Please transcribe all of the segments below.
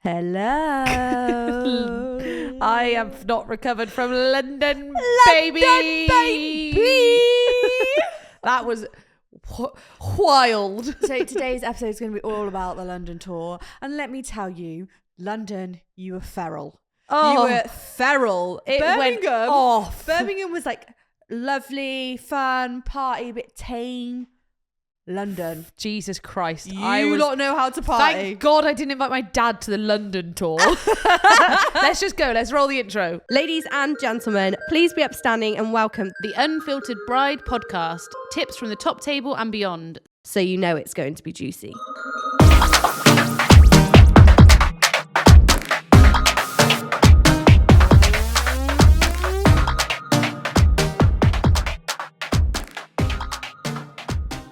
Hello. I have not recovered from London, baby. That was wild. So today's episode is going to be all about the London tour. And let me tell you, London, you were feral. Oh, you were feral. It went Birmingham, off. Birmingham was like lovely, fun, party, a bit tame. London. Jesus Christ. You lot know how to party. Thank God I didn't invite my dad to the London tour. Let's just go. Let's roll the intro. Ladies and gentlemen, please be upstanding and welcome The Unfiltered Bride Podcast. Tips from the top table and beyond. so you know it's going to be juicy.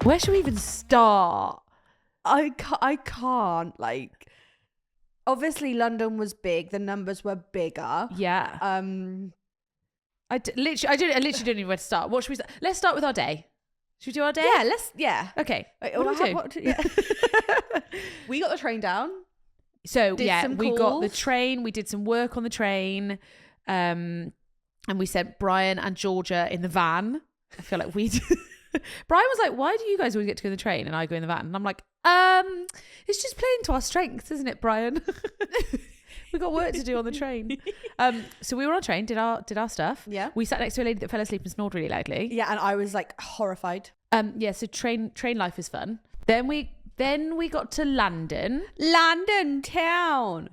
Where should we even start? I can't. Like, obviously, London was big. The numbers were bigger. Yeah. I literally didn't even know where to start. What should we start? Let's start with our day. Should we do our day? Yeah. Okay. Wait, What do we do? We got the train down. So Did some we got the calls. train. We did some work on the train, and we sent Brian and Georgia in the van. I feel like we. Brian was like, "Why do you guys always get to go in the train and I go in the van?" And I'm like, it's just playing to our strengths, isn't it, Brian? We got work to do on the train. So we were on a train, did our stuff. Yeah. We sat next to a lady that fell asleep and snored really loudly. Yeah, and I was like horrified. So train life is fun. Then we got to London. London town.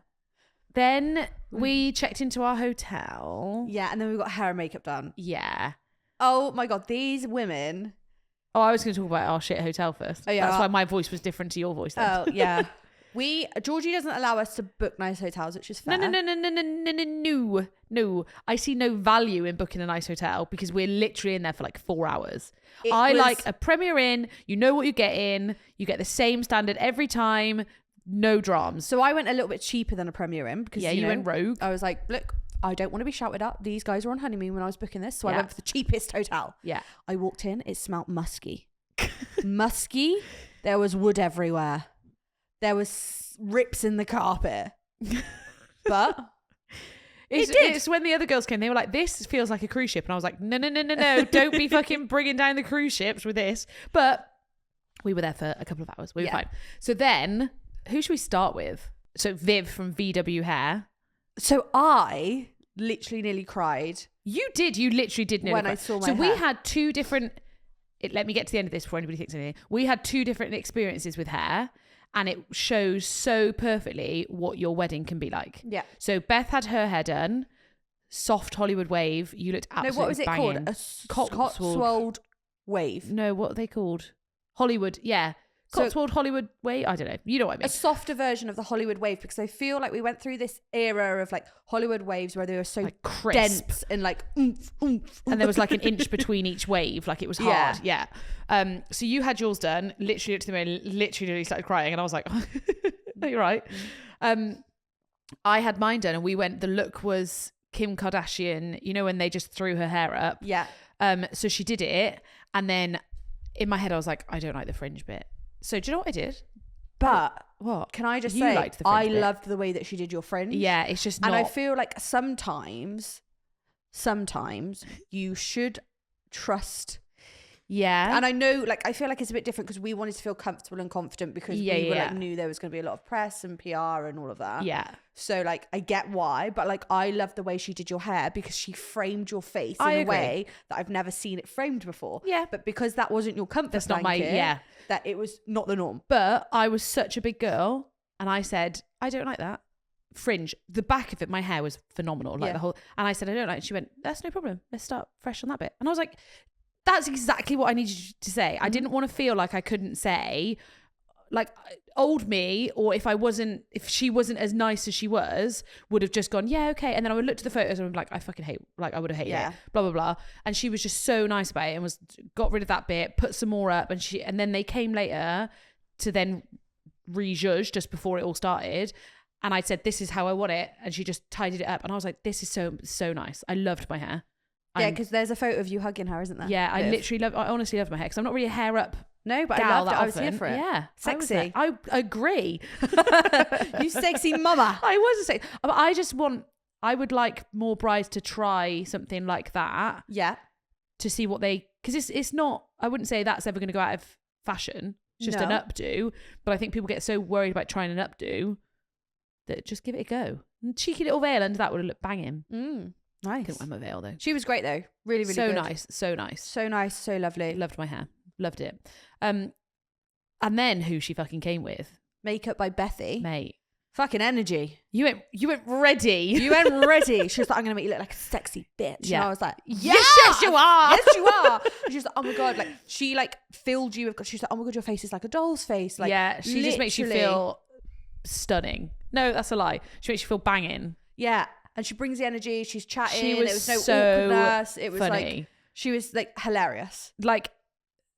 Then we checked into our hotel. Yeah, and then we got hair and makeup done. Yeah. Oh my God, these women. Oh, I was going to talk about our shit hotel first. Oh, yeah. That's why my voice was different to your voice then. Oh, yeah. Georgie doesn't allow us to book nice hotels, which is fair. No. I see no value in booking a nice hotel because we're literally in there for like 4 hours. Like a Premier Inn. You know what you get in. You get the same standard every time. No dramas. So I went a little bit cheaper than a Premier Inn because you went rogue. I was like, look, I don't want to be shouted at. These guys were on honeymoon when I was booking this, so I Yeah. went for the cheapest hotel. Yeah. I walked in, it smelled musky. Musky. There was wood everywhere. There was rips in the carpet. But It's when the other girls came, they were like, this feels like a cruise ship. And I was like, no. Don't be fucking bringing down the cruise ships with this. But we were there for a couple of hours. We were fine. So then, who should we start with? So Viv from VW Hair. So I literally nearly cried. You literally did nearly When cry. I saw my So we hair. had two different, let me get to the end of this before anybody thinks anything. We had two different experiences with hair, and it shows so perfectly what your wedding can be like. Yeah. So Beth had her hair done, soft Hollywood wave. You looked absolutely No, what was it banging. called? Cotswold wave. No, what are they called? Hollywood, yeah. So- Cotswold Hollywood wave. I don't know. You know what I mean. A softer version of the Hollywood wave, because I feel like we went through this era of like Hollywood waves where they were so Like crisp. dense and like oomph. And there was like an inch between each wave, like it was hard. Yeah. So you had yours done, literally looked at the mirror, literally started crying, and I was like, no, you're right. I had mine done, and we went, the look was Kim Kardashian, you know, when they just threw her hair up. Yeah. So she did it, and then in my head I was like, I don't like the fringe bit. So do you know what I did? But What? can I just You say, liked the fringe I bit. loved the way that she did your fringe. Yeah, it's just not. And I feel like sometimes you should trust. Yeah. And I know, like, I feel like it's a bit different because we wanted to feel comfortable and confident because we were like knew there was going to be a lot of press and PR and all of that. Yeah. So like, I get why, but like, I love the way she did your hair because she framed your face in I a agree. way that I've never seen it framed before. Yeah. But because that wasn't your comfort That's not my- blanket, yeah. that it was not the norm. But I was such a big girl, and I said, I don't like that. Fringe. The back of it, my hair was phenomenal. Like Yeah. the whole, and I said, I don't like it. She went, that's no problem. Let's start fresh on that bit. And I was like, that's exactly what I needed you to say. I didn't want to feel like I couldn't say, like, old me, or if she wasn't as nice as she was, would have just gone, yeah, okay. And then I would look to the photos and I'm like, I fucking hate, like, I would have hated it, blah, blah, blah. And she was just so nice about it and got rid of that bit, put some more up. And then they came later to then rejudge just before it all started. And I said, this is how I want it. And she just tidied it up. And I was like, this is so nice. I loved my hair. Yeah, because there's a photo of you hugging her, isn't there? Yeah, I Liv? honestly love my hair because I'm not really a hair up No, but gal I loved that it. I was often. here for it. Yeah. Sexy. I agree. You sexy mama. I was a sexy. But I would like more brides to try something like that Yeah. to see what because it's not, I wouldn't say that's ever going to go out of fashion. It's just an No. updo. But I think people get so worried about trying an updo that just give it a go. And cheeky little veil under that would have looked banging. Nice. Couldn't wear my veil though. She was great though. Really, really So good. nice. So nice. So nice. So lovely. Loved my hair. Loved it. And then who she fucking came with, Makeup by Bethy. mate. Fucking energy. You went ready. You went ready. She was like, I'm going to make you look like a sexy bitch. Yeah. And I was like, Yes, you are. Yes, you are. And she was like, oh my God. Like, she like filled you with, she's like, oh my God, your face is like a doll's face. Like, yeah, she just makes you literally. feel stunning. No, that's a lie. She makes you feel banging. Yeah. And she brings the energy. She's chatting. She was it was no so awkwardness. It was funny. like, she was like hilarious. Like,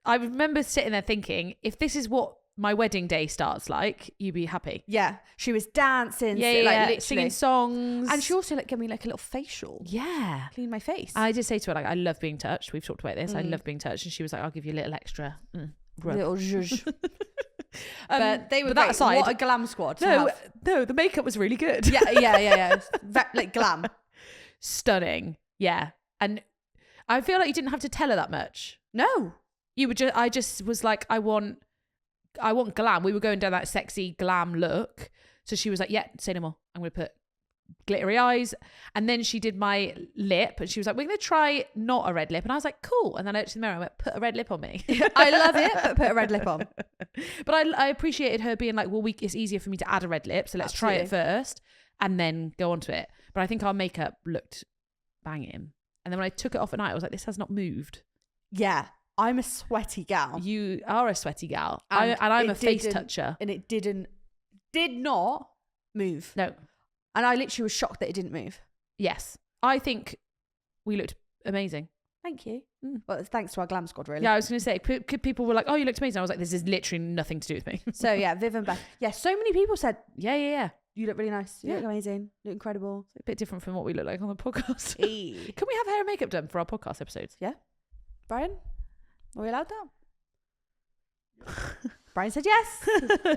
I remember sitting there thinking, if this is what my wedding day starts like, you'd be happy. Yeah. She was dancing. Yeah, like literally. singing songs. And she also like gave me like a little facial. yeah. Clean my face. I did say to her, like, I love being touched. We've talked about this. I love being touched. And she was like, I'll give you a little extra rub. Little zhuzh. But they were but that great. aside, What a glam squad. to No, have. no, the makeup was really good. Yeah. Like glam. Stunning. Yeah. And I feel like you didn't have to tell her that much. No. I just was like, I want glam. We were going down that sexy glam look. So she was like, yeah, say no more. I'm going to put glittery eyes. And then she did my lip and she was like, we're going to try not a red lip. And I was like, cool. And then I looked in the mirror and I went, put a red lip on me. I love it, but put a red lip on. But I appreciated her being like, well, it's easier for me to add a red lip. So let's try it first and then go on to it. But I think our makeup looked banging. And then when I took it off at night, I was like, this has not moved. Yeah. I'm a sweaty gal. You are a sweaty gal. And I'm it a face didn't- toucher. And it did not move. No. And I literally was shocked that it didn't move. Yes. I think we looked amazing. Thank you. Well, it's thanks to our glam squad, really. Yeah, I was going to say, people were like, oh, you looked amazing. I was like, this is literally nothing to do with me. So yeah, Viv and Beth. Yeah, so many people said, Yeah. you look really nice. You Yeah. look amazing. You look incredible. It's a bit different from what we look like on the podcast. Hey. Can we have hair and makeup done for our podcast episodes? Brian, are we allowed that? Brian said yes.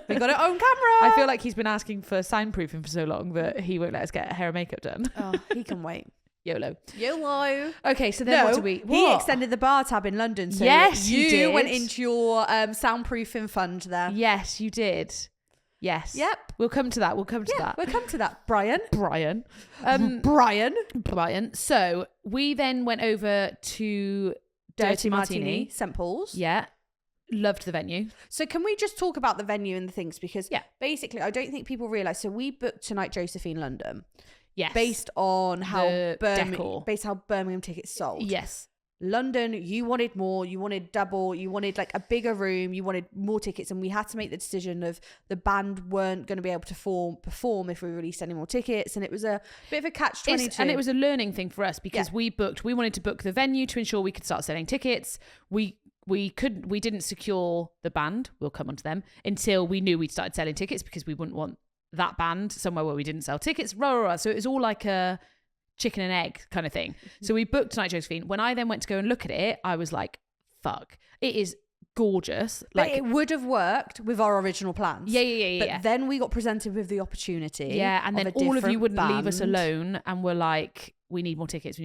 We got it on camera. I feel like he's been asking for soundproofing for so long that he won't let us get hair and makeup done. Oh, he can wait. YOLO. YOLO. Okay, so then what do we... He what? extended the bar tab in London. So Yes, you you did. went into your soundproofing fund there. Yes, you did. Yes. Yep. We'll come to that. We'll come to that. We'll come to that. Brian. Brian. Brian. So we then went over to Dirty Martini. St. Paul's. Yeah. Loved the venue. So can we just talk about the venue and the things? Because Yeah. basically, I don't think people realise. So we booked Tonight Josephine London Yes. based on how The decor. Birmingham tickets sold. Yes. London, you wanted more, you wanted double, you wanted like a bigger room, you wanted more tickets, and we had to make the decision of the band weren't going to be able to perform if we released any more tickets, and it was a bit of a catch-22. And it was a learning thing for us because Yeah. we wanted to book the venue to ensure we could start selling tickets. We didn't secure the band, we'll come on to them, until we knew we'd started selling tickets because we wouldn't want that band somewhere where we didn't sell tickets. So it was all like a chicken and egg kind of thing. So we booked Tonight Josephine. When I then went to go and look at it, I was like, fuck, it is gorgeous. But Like, it would have worked with our original plans. yeah. But then we got presented with the opportunity. Yeah, and then a all of you different wouldn't leave us band. alone and were like, we need more tickets.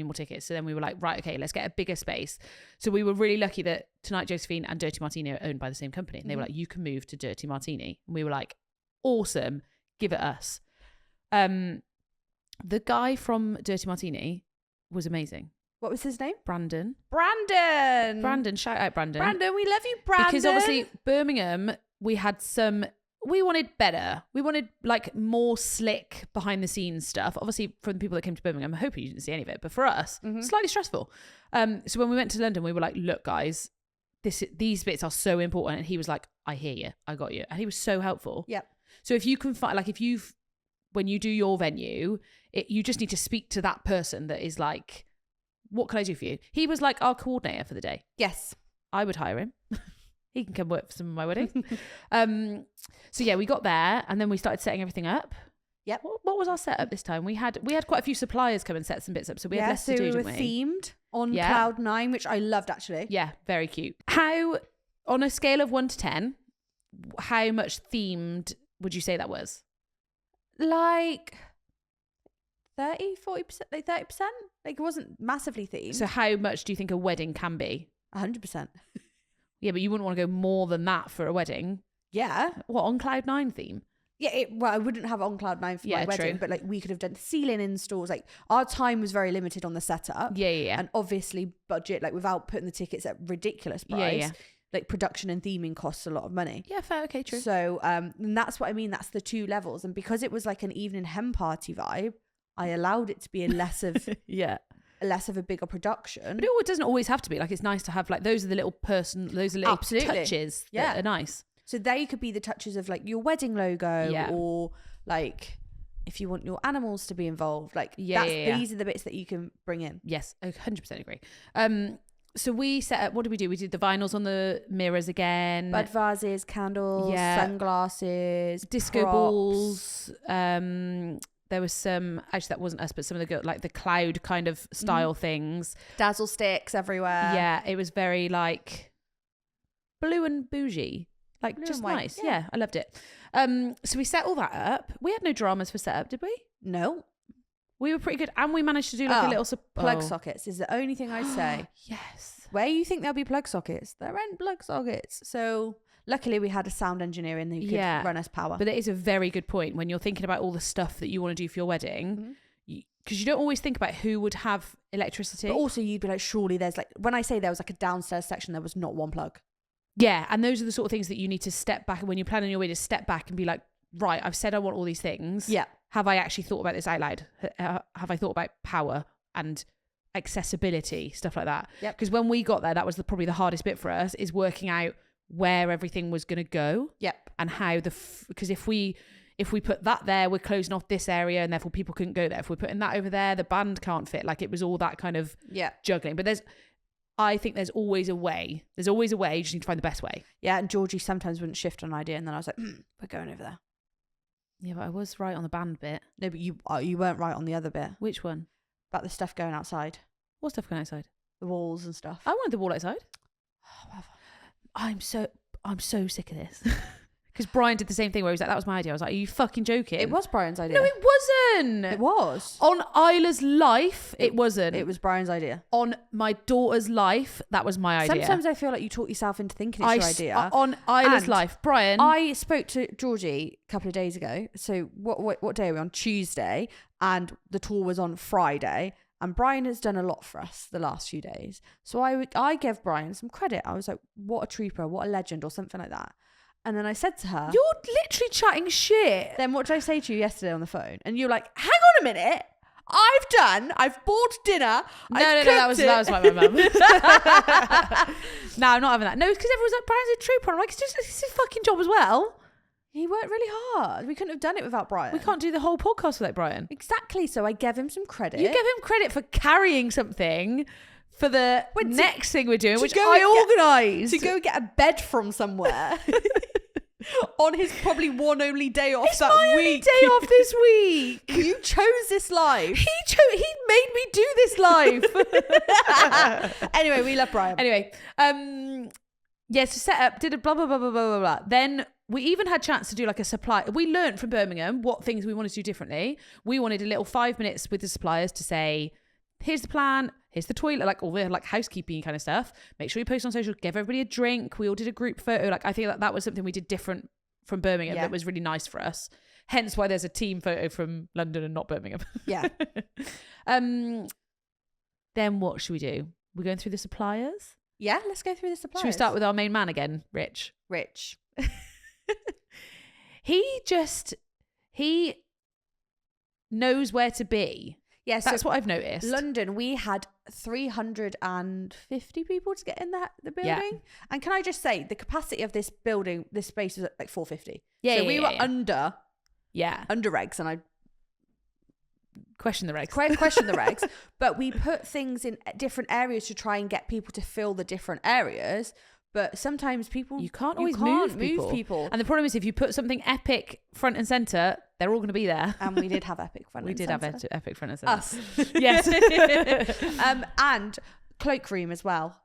So then we were like, right, okay, let's get a bigger space. So we were really lucky that Tonight Josephine and Dirty Martini are owned by the same company. And they were like, you can move to Dirty Martini. And we were like, awesome, give it us. The guy from Dirty Martini was amazing. What was his name? Brandon, shout out Brandon. Brandon, we love you, Brandon. Because obviously Birmingham, we wanted better. We wanted like more slick behind the scenes stuff. Obviously from the people that came to Birmingham, I'm hoping you didn't see any of it, but for us, slightly stressful. So when we went to London, we were like, look guys, these bits are so important. And he was like, I hear you, I got you. And he was so helpful. Yep. So if you can find, like when you do your venue, you just need to speak to that person that is like, what can I do for you? He was like our coordinator for the day. Yes. I would hire him. He can come work for some of my weddings. So yeah, we got there and then we started setting everything up. Yep. What was our setup this time? We had quite a few suppliers come and set some bits up, so we had less to do, we didn't were we? themed on Yeah. Cloud 9, which I loved actually. Yeah, very cute. How On a scale of 1 to 10, how much themed would you say that was? Like 30, 40%, like 30%. Like it wasn't massively themed. So how much do you think a wedding can be? 100%. Yeah, but you wouldn't want to go more than that for a wedding. Yeah. What, on Cloud9 theme? Yeah, well, I wouldn't have on Cloud9 for my wedding, true. but like we could have done ceiling installs. Like our time was very limited on the setup. Yeah. And obviously budget, like without putting the tickets at ridiculous price. Yeah. Like production and theming costs a lot of money. Yeah, fair. Okay, true. So and that's what I mean. That's the 2 levels. And because it was like an evening hen party vibe, I allowed it to be a less of a bigger production. But it doesn't always have to be. Like it's nice to have like those are the little touches that are nice. So they could be the touches of like your wedding logo or like if you want your animals to be involved. Like these are the bits that you can bring in. Yes, I 100% agree. So we set up, what did we do? We did the vinyls on the mirrors again. Bud vases, candles, sunglasses, disco props. balls. There was some, actually that wasn't us, but some of the like the cloud kind of style things. Dazzle sticks everywhere. Yeah, it was very like blue and bougie. Like Blue just and white, nice. yeah. Yeah, I loved it. So we set all that up. We had no dramas for setup, did we? No. We were pretty good. And we managed to do like a little plug sockets is the only thing I say. Yes. Where you think there'll be plug sockets? There aren't plug sockets. So luckily we had a sound engineer in who could run us power. But it is a very good point when you're thinking about all the stuff that you want to do for your wedding. Because you don't always think about who would have electricity. But also you'd be like, surely there's like, when I say there was like a downstairs section, there was not one plug. Yeah, and those are the sort of things that you need to step back when you're planning your way, to step back and be like, right, I've said I want all these things. Yeah. Have I actually thought about this out loud? Have I thought about power and accessibility, stuff like that? Yep. Because when we got there, that was probably the hardest bit for us, is working out where everything was going to go. Yep. And how because if we put that there, we're closing off this area and therefore people couldn't go there. If we're putting that over there, the band can't fit. Like it was all that kind of juggling. But I think there's always a way. There's always a way. You just need to find the best way. Yeah, and Georgie sometimes wouldn't shift on an idea, and then I was like, we're going over there. Yeah, but I was right on the band bit. No, but you weren't right on the other bit. Which one? About the stuff going outside. What stuff going outside? The walls and stuff. I wanted the wall outside. I'm so sick of this. Because Brian did the same thing where he was like, that was my idea. I was like, are you fucking joking? It was Brian's idea. No, it wasn't. It was. On Isla's life, it wasn't. It was Brian's idea. On my daughter's life, that was my idea. Sometimes I feel like you talk yourself into thinking it's your idea. On Isla's life, Brian. I spoke to Georgie a couple of days ago. So what day are we on? Tuesday. And the tour was on Friday. And Brian has done a lot for us the last few days. So I gave Brian some credit. I was like, what a trooper, what a legend, or something like that. And then I said to her, you're literally chatting shit. Then what did I say to you yesterday on the phone? And you're like, hang on a minute. I've bought dinner. No, that was like my mum. No, I'm not having that. No, because everyone's like, Brian's a trooper. I'm like, it's his fucking job as well. He worked really hard. We couldn't have done it without Brian. We can't do the whole podcast without Brian. Exactly. So I gave him some credit. You gave him credit for carrying something for the next thing we're doing, which I organised. To go get a bed from somewhere. On his probably one only day off that week. Only day off this week. You chose this life. He made me do this life. Anyway, we love Brian. Anyway, so set up, did a blah blah blah blah blah blah. Then we even had chance to do like a supply. We learned from Birmingham what things we wanted to do differently. We wanted a little 5 minutes with the suppliers to say, here's the plan, here's the toilet, like all the like housekeeping kind of stuff. Make sure you post on social, give everybody a drink. We all did a group photo. Like I think that was something we did different from Birmingham that was really nice for us. Hence why there's a team photo from London and not Birmingham. Yeah. Then what should we do? We're going through the suppliers? Yeah, let's go through the suppliers. Should we start with our main man again, Rich? He knows where to be. Yes, that's what I've noticed. London, we had 350 people to get in the building. Yeah. And can I just say, the capacity of this building, this space was like 450. Yeah, so we were under regs, and I question the regs. Question the regs. But we put things in different areas to try and get people to fill the different areas. But sometimes you can't always move people. And the problem is, if you put something epic front and center, they're all going to be there. And we did have epic front and center. We did have epic front and center. Us. Yes. And cloakroom as well.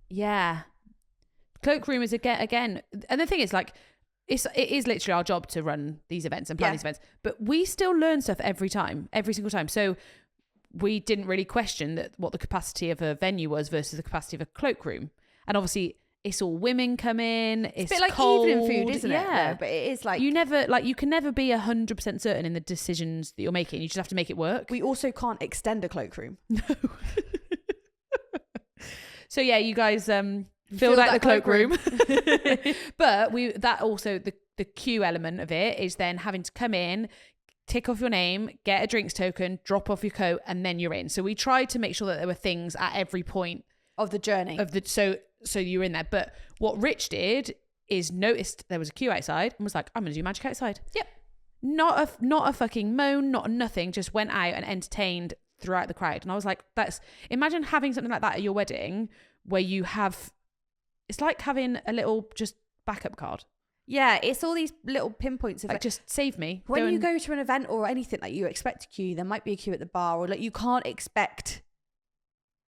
Yeah. Cloakroom is again, and the thing is like, it is literally our job to run these events and plan these events, but we still learn stuff every single time. So we didn't really question what the capacity of a venue was versus the capacity of a cloakroom. And obviously it's all women come in. It's a bit like cold. Evening food, isn't it? Yeah, but it is like you can never be 100% certain in the decisions that you're making. You just have to make it work. We also can't extend a cloakroom. No. So yeah, you guys filled out the cloakroom. But the queue element of it is then having to come in, tick off your name, get a drinks token, drop off your coat, and then you're in. So we tried to make sure that there were things at every point of the journey so you're in there. But what Rich did is noticed there was a queue outside and was like, I'm gonna do magic outside. Yep. Not a fucking moan, not a nothing, just went out and entertained throughout the crowd. And I was like, imagine having something like that at your wedding where you have, it's like having a little just backup card. Yeah, it's all these little pinpoints of like, just save me. When you go to an event or anything, like you expect a queue, there might be a queue at the bar, or like you can't expect,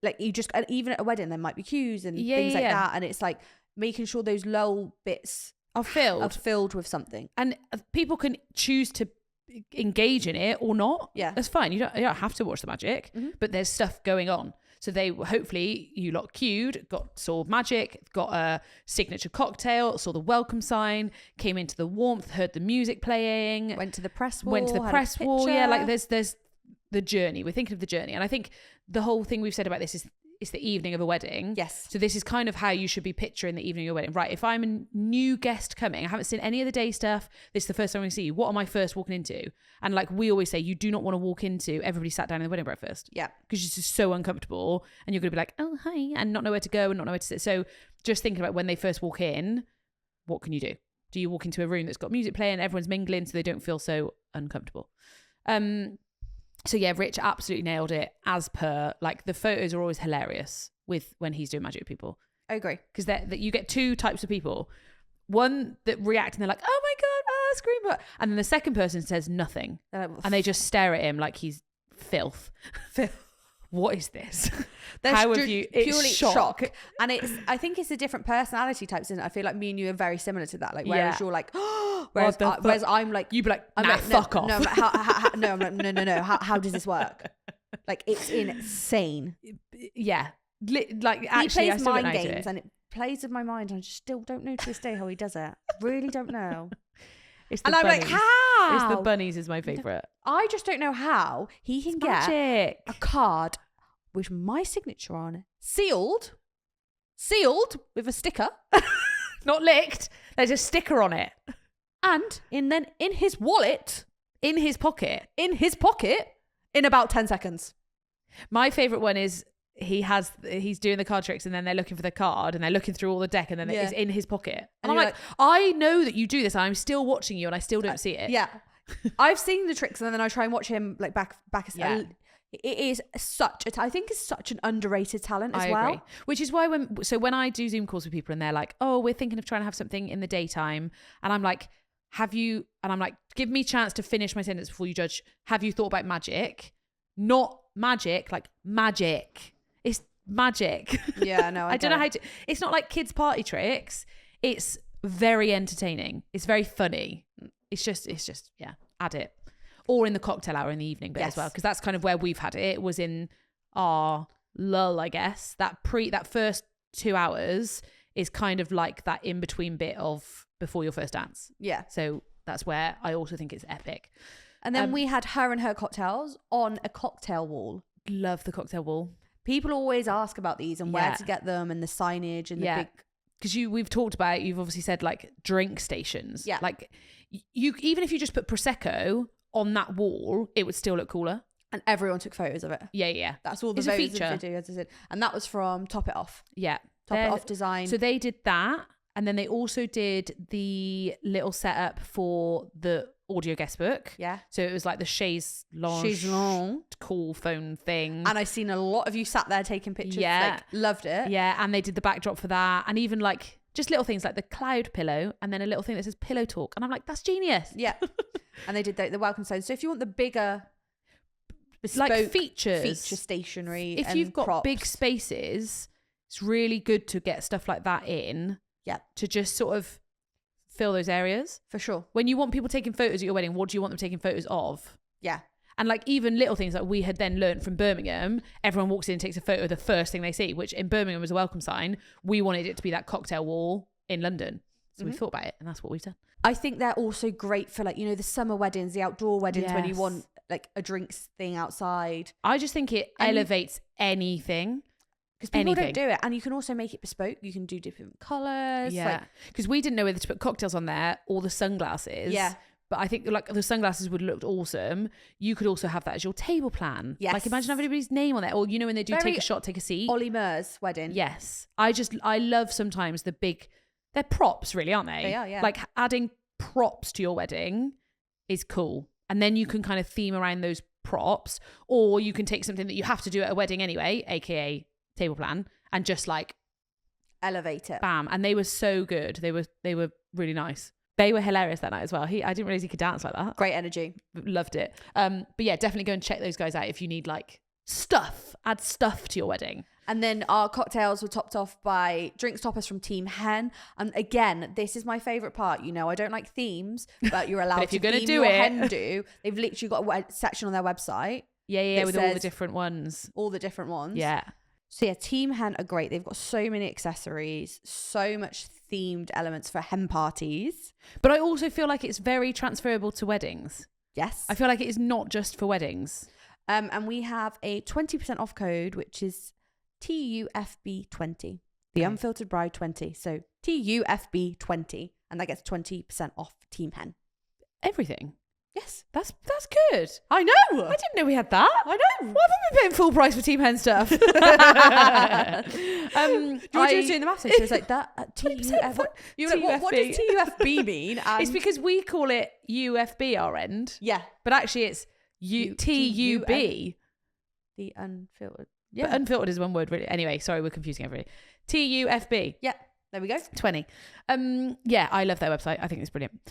like you just, even at a wedding, there might be queues and things like that. And it's like making sure those lull bits are filled with something. And people can choose to engage in it or not. Yeah. That's fine. You don't have to watch the magic, but there's stuff going on. So hopefully you lot queued, saw magic, got a signature cocktail, saw the welcome sign, came into the warmth, heard the music playing, went to the press wall. Yeah, like there's the journey. We're thinking of the journey. And I think the whole thing we've said about this is it's the evening of a wedding. Yes. So this is kind of how you should be picturing the evening of your wedding. Right, if I'm a new guest coming, I haven't seen any of the day stuff, this is the first time I'm going to see you, what am I first walking into? And like we always say, you do not want to walk into everybody sat down in the wedding breakfast. Yeah. Because it's just so uncomfortable and you're going to be like, oh, hi, and not know where to go and not know where to sit. So just thinking about when they first walk in, what can you do? Do you walk into a room that's got music playing, everyone's mingling so they don't feel so uncomfortable? So yeah, Rich absolutely nailed it as per, like the photos are always hilarious with when he's doing magic with people. I agree. Because that you get two types of people. One that react and they're like, oh my God, scream. And then the second person says nothing. Like, and they just stare at him like he's filth. What is this? How have you? It's purely shock. And I think it's a different personality types, isn't it? I feel like me and you are very similar to that. Like, whereas you're like, whereas I'm like, you'd be like, I'm nah, like, fuck off. No, I'm like, no. How does this work? Like, it's insane. Yeah. Like, actually, he I plays still mind games and it plays with my mind. And I just still don't know to this day how he does it. Really don't know. And I'm like, how? It's the bunnies is my favourite. I just don't know how he can get a card with my signature on, sealed with a sticker, not licked. There's a sticker on it, and then in his wallet, in his pocket, in about 10 seconds. My favourite one is he's doing the card tricks and then they're looking for the card and they're looking through all the deck and then it's in his pocket. And I'm like, I know that you do this. I'm still watching you and I still don't see it. Yeah. I've seen the tricks and then I try and watch him like back. Yeah. It is I think it's such an underrated talent as well. Agree. Which is why when I do Zoom calls with people and they're like, oh, we're thinking of trying to have something in the daytime. And I'm like, give me a chance to finish my sentence before you judge. Have you thought about magic? Not magic, like magic. It's magic. Yeah, no, I don't know how to. It's not like kids' party tricks. It's very entertaining. It's very funny. It's just, yeah, add it. Or in the cocktail hour in the evening bit as well, because that's kind of where we've had it. It was in our lull, I guess. That first 2 hours is kind of like that in between bit of before your first dance. Yeah. So that's where I also think it's epic. And then we had her and her cocktails on a cocktail wall. Love the cocktail wall. People always ask about these and where to get them and the signage and the big. Because we've talked about, you've obviously said like drink stations. Yeah. Like you, even if you just put Prosecco on that wall, it would still look cooler. And everyone took photos of it. Yeah. That's all the it's a photos feature. and videos I did. And that was from Top It Off. Yeah. Top It Off Design. So they did that. And then they also did the little setup for the audio guest book. Yeah. So it was like the chaise lounge cool phone thing. And I've seen a lot of you sat there taking pictures. Yeah. Like, loved it. Yeah. And they did the backdrop for that. And even like just little things like the cloud pillow and then a little thing that says pillow talk. And I'm like, that's genius. Yeah. And they did the welcome signs. So if you want the bigger bespoke like feature stationery, if and you've got props, big spaces, it's really good to get stuff like that in. Yeah. To just sort of fill those areas. For sure. When you want people taking photos at your wedding, what do you want them taking photos of? Yeah. And like even little things that we had then learned from Birmingham, everyone walks in and takes a photo of the first thing they see, which in Birmingham was a welcome sign. We wanted it to be that cocktail wall in London. So we thought about it, and that's what we've done. I think they're also great for like, you know, the summer weddings, the outdoor weddings when you want like a drinks thing outside. I just think it elevates anything. Because people don't do it. And you can also make it bespoke. You can do different colours. Yeah. Because we didn't know whether to put cocktails on there or the sunglasses. Yeah. But I think like the sunglasses would look awesome. You could also have that as your table plan. Yes. Like imagine having everybody's name on there. Or you know when they do take a shot, take a seat. Ollie Murs wedding. Yes. I love sometimes they're props really, aren't they? They are, yeah. Like adding props to your wedding is cool. And then you can kind of theme around those props. Or you can take something that you have to do at a wedding anyway, aka table plan, and just like elevate it. Bam. And they were so good. They were really nice. They were hilarious that night as well. I didn't realize he could dance like that. Great energy. Loved it. But yeah, definitely go and check those guys out if you need like stuff. Add stuff to your wedding. And then our cocktails were topped off by drinks toppers from Team Hen. And again, this is my favourite part. You know, I don't like themes, but you're allowed if you're to gonna theme do your it. hen do. They've literally got a section on their website. Yeah, with all the says different ones. All the different ones. Yeah. So yeah, Team Hen are great. They've got so many accessories, so much themed elements for hen parties. But I also feel like it's very transferable to weddings. Yes. I feel like it is not just for weddings. And we have a 20% off code, which is TUFB20, the Unfiltered Bride 20. So TUFB20, and that gets 20% off Team Hen. Everything. Yes. That's good. I know. I didn't know we had that. I know. Why have we been paying full price for Team Hen stuff? Georgie was doing the maths and she was like, that TUF. You were like, what does TUFB mean? It's because we call it UFB our end. Yeah. But actually it's TUB. The unfiltered. Yeah. But unfiltered is one word really. Anyway, sorry, we're confusing everybody. TUFB. Yeah. There we go. 20. Yeah, I love their website. I think it's brilliant.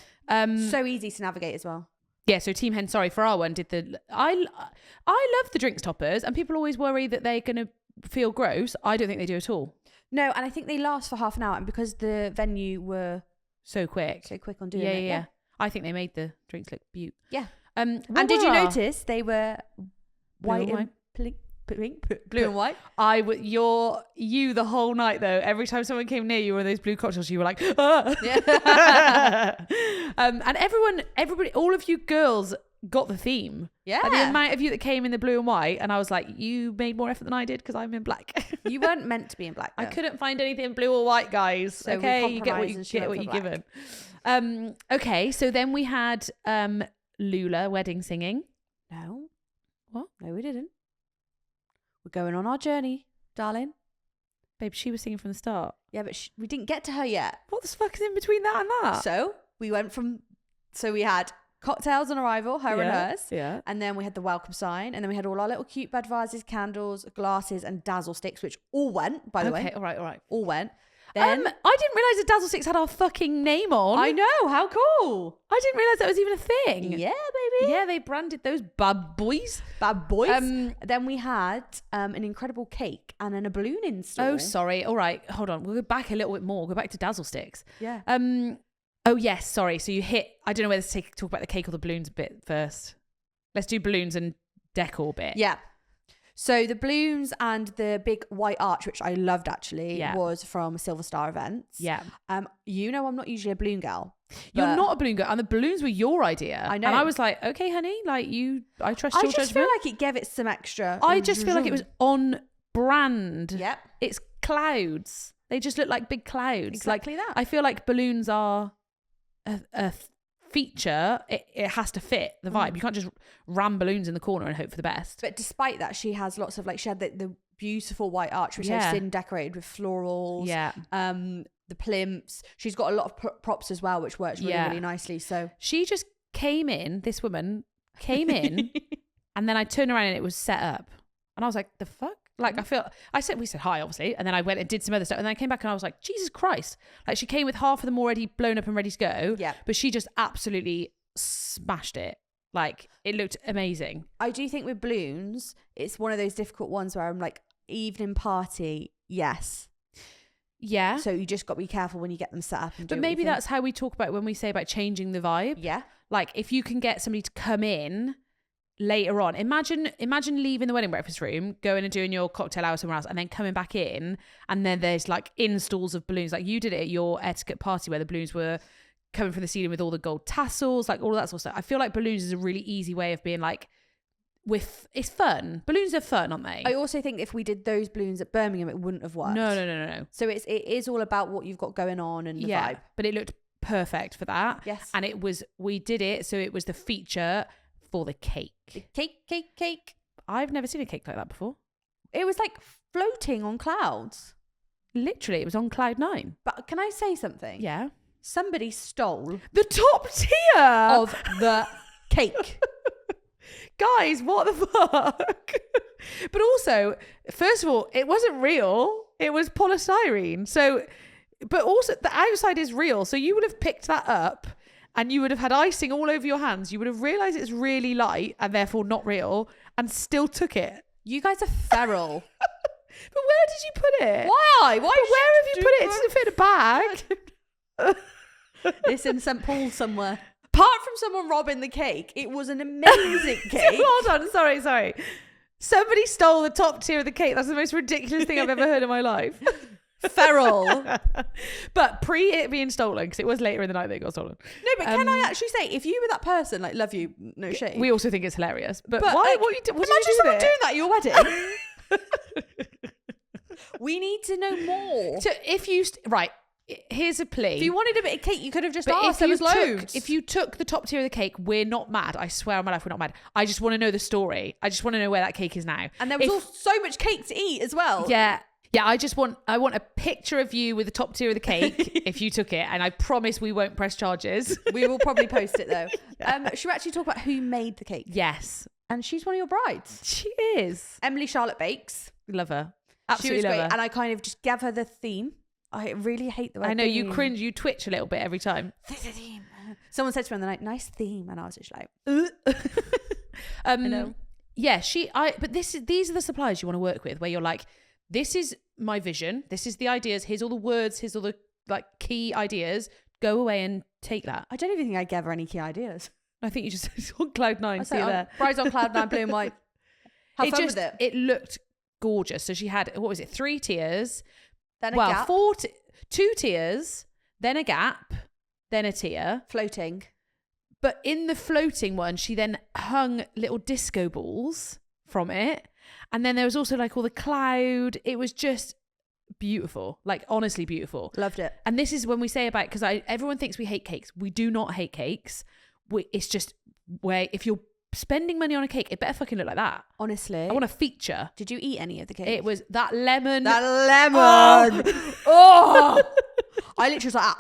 So easy to navigate as well. Yeah, so Team Hen, sorry, for our one, did I love the drinks toppers, and people always worry that they're going to feel gross. I don't think they do at all. No, and I think they last for half an hour, and because the venue were so quick on doing it. Yeah. I think they made the drinks look beaut. Yeah. And did you notice they were white and pink? Blue and white. You the whole night though. Every time someone came near you, one of those blue cocktails, you were like, ah. Yeah. And everybody, all of you girls got the theme. Yeah. Like the amount of you that came in the blue and white, and I was like, you made more effort than I did because I'm in black. You weren't meant to be in black though. I couldn't find anything blue or white, guys. So okay, you get what you're given. Okay, so then we had Lula wedding singing. No. What? No, we didn't. We're going on our journey, darling. Babe, she was singing from the start. Yeah, but we didn't get to her yet. What the fuck is in between that and that? So we had cocktails on arrival, her and hers. Yeah. And then we had the welcome sign. And then we had all our little cute bed vases, candles, glasses, and dazzle sticks, which all went, by the way. Okay, all right. All went. Then I didn't realise the dazzle sticks had our fucking name on. I know, how cool. I didn't realise that was even a thing. Yeah, baby. Yeah, they branded those bad boys. Bad boys. Then we had an incredible cake and then a balloon install. Oh, sorry. All right, hold on. We'll go back a little bit more. We'll go back to dazzle sticks. Yeah. Oh yes, sorry. So you hit. I don't know whether to talk about the cake or the balloons a bit first. Let's do balloons and decor bit. Yeah. So the balloons and the big white arch, which I loved actually, was from Silver Star Events. Yeah. You know, I'm not usually a balloon girl. You're not a balloon girl, and the balloons were your idea. I know. And I was like, okay, honey, like I trust your judgment. I just feel like it gave it some extra. I just feel like it was on brand. Yep. It's clouds. They just look like big clouds. Exactly like, that. I feel like balloons are a feature. It has to fit the vibe. You can't just ram balloons in the corner and hope for the best. But despite that, she has lots of she had the beautiful white arch, which I've seen decorated with florals. Yeah. The plimps. She's got a lot of props as well, which works really, really nicely. So she just came in. This woman came in, and then I turned around and it was set up, and I was like, "The fuck." Like we said hi obviously, and then I went and did some other stuff, and then I came back and I was like, Jesus Christ, like she came with half of them already blown up and ready to go. Yeah. But she just absolutely smashed it. Like it looked amazing. I do think with balloons, it's one of those difficult ones where I'm like, evening party, yes. Yeah. So you just got to be careful when you get them set up. And But maybe that's how we talk about when we say about changing the vibe. Yeah. Like if you can get somebody to come in later on, imagine leaving the wedding breakfast room, going and doing your cocktail hour somewhere else, and then coming back in, and then there's like installs of balloons. Like you did it at your etiquette party where the balloons were coming from the ceiling with all the gold tassels, like all of that sort of stuff. I feel like balloons is a really easy way of being like, it's fun. Balloons are fun, aren't they? I also think if we did those balloons at Birmingham, it wouldn't have worked. No. So it is all about what you've got going on and the vibe. But it looked perfect for that. Yes. And we did it, so it was the feature for the cake. The cake. I've never seen a cake like that before. It was like floating on clouds. Literally, it was on cloud 9. But can I say something? Yeah. Somebody stole The top tier of the cake. Guys, what the fuck? But also, first of all, it wasn't real. It was polystyrene. So, but also the outside is real. So you would have picked that up and you would have had icing all over your hands. You would have realised it's really light and therefore not real and still took it. You guys are feral. But where did you put it? Why? But where have you put it? It doesn't fit in a bag. It's in St. Paul somewhere. Apart from someone robbing the cake, it was an amazing cake. Hold on, sorry. Somebody stole the top tier of the cake. That's the most ridiculous thing I've ever heard in my life. Feral. But pre it being stolen, because it was later in the night that it got stolen. No, but can I actually say, if you were that person, like, love you, no shame. We also think it's hilarious. But But, why? like, What did imagine you do someone with doing it? that at your wedding. We need to know more. So if you here's a plea. If you wanted a bit of cake, you could have just But asked. There was loads. if you took the top tier of the cake, we're not mad. I swear on my life, we're not mad. I just want to know the story. I just want to know where that cake is now. And there was also so much cake to eat as well. Yeah. I want a picture of you with the top tier of the cake if you took it, and I promise we won't press charges. We will probably post it though. Should we actually talk about who made the cake? Yes. And she's one of your brides. She is. Emily Charlotte Bakes. Love her. She Absolutely was love great. her. And I kind of just gave her the theme. I really hate the word I know you theme. cringe, you twitch a little bit every time. The theme. Someone said to me on the night, nice theme. And I was just like, I know. Yeah, but these are the suppliers you want to work with, where you're like, this is my vision, this is the ideas, here's all the words, here's all the like key ideas. Go away and take that. I don't even think I gave her any key ideas. I think you just it's on cloud 9. I See you there. brides on cloud 9, blue and white. Have fun with it. It looked gorgeous. So she had, what was it, 3 tiers? Then a gap. 2 tiers, then a gap, then a tier. Floating. But in the floating one, she then hung little disco balls from it. And then there was also like all the cloud. It was just beautiful, like honestly beautiful. Loved it. And this is when we say about, because everyone thinks we hate cakes. We do not hate cakes. It's just where if you're spending money on a cake, it better fucking look like that. Honestly. I want a feature. Did you eat any of the cake? It was that lemon. That lemon. Oh. I literally was like,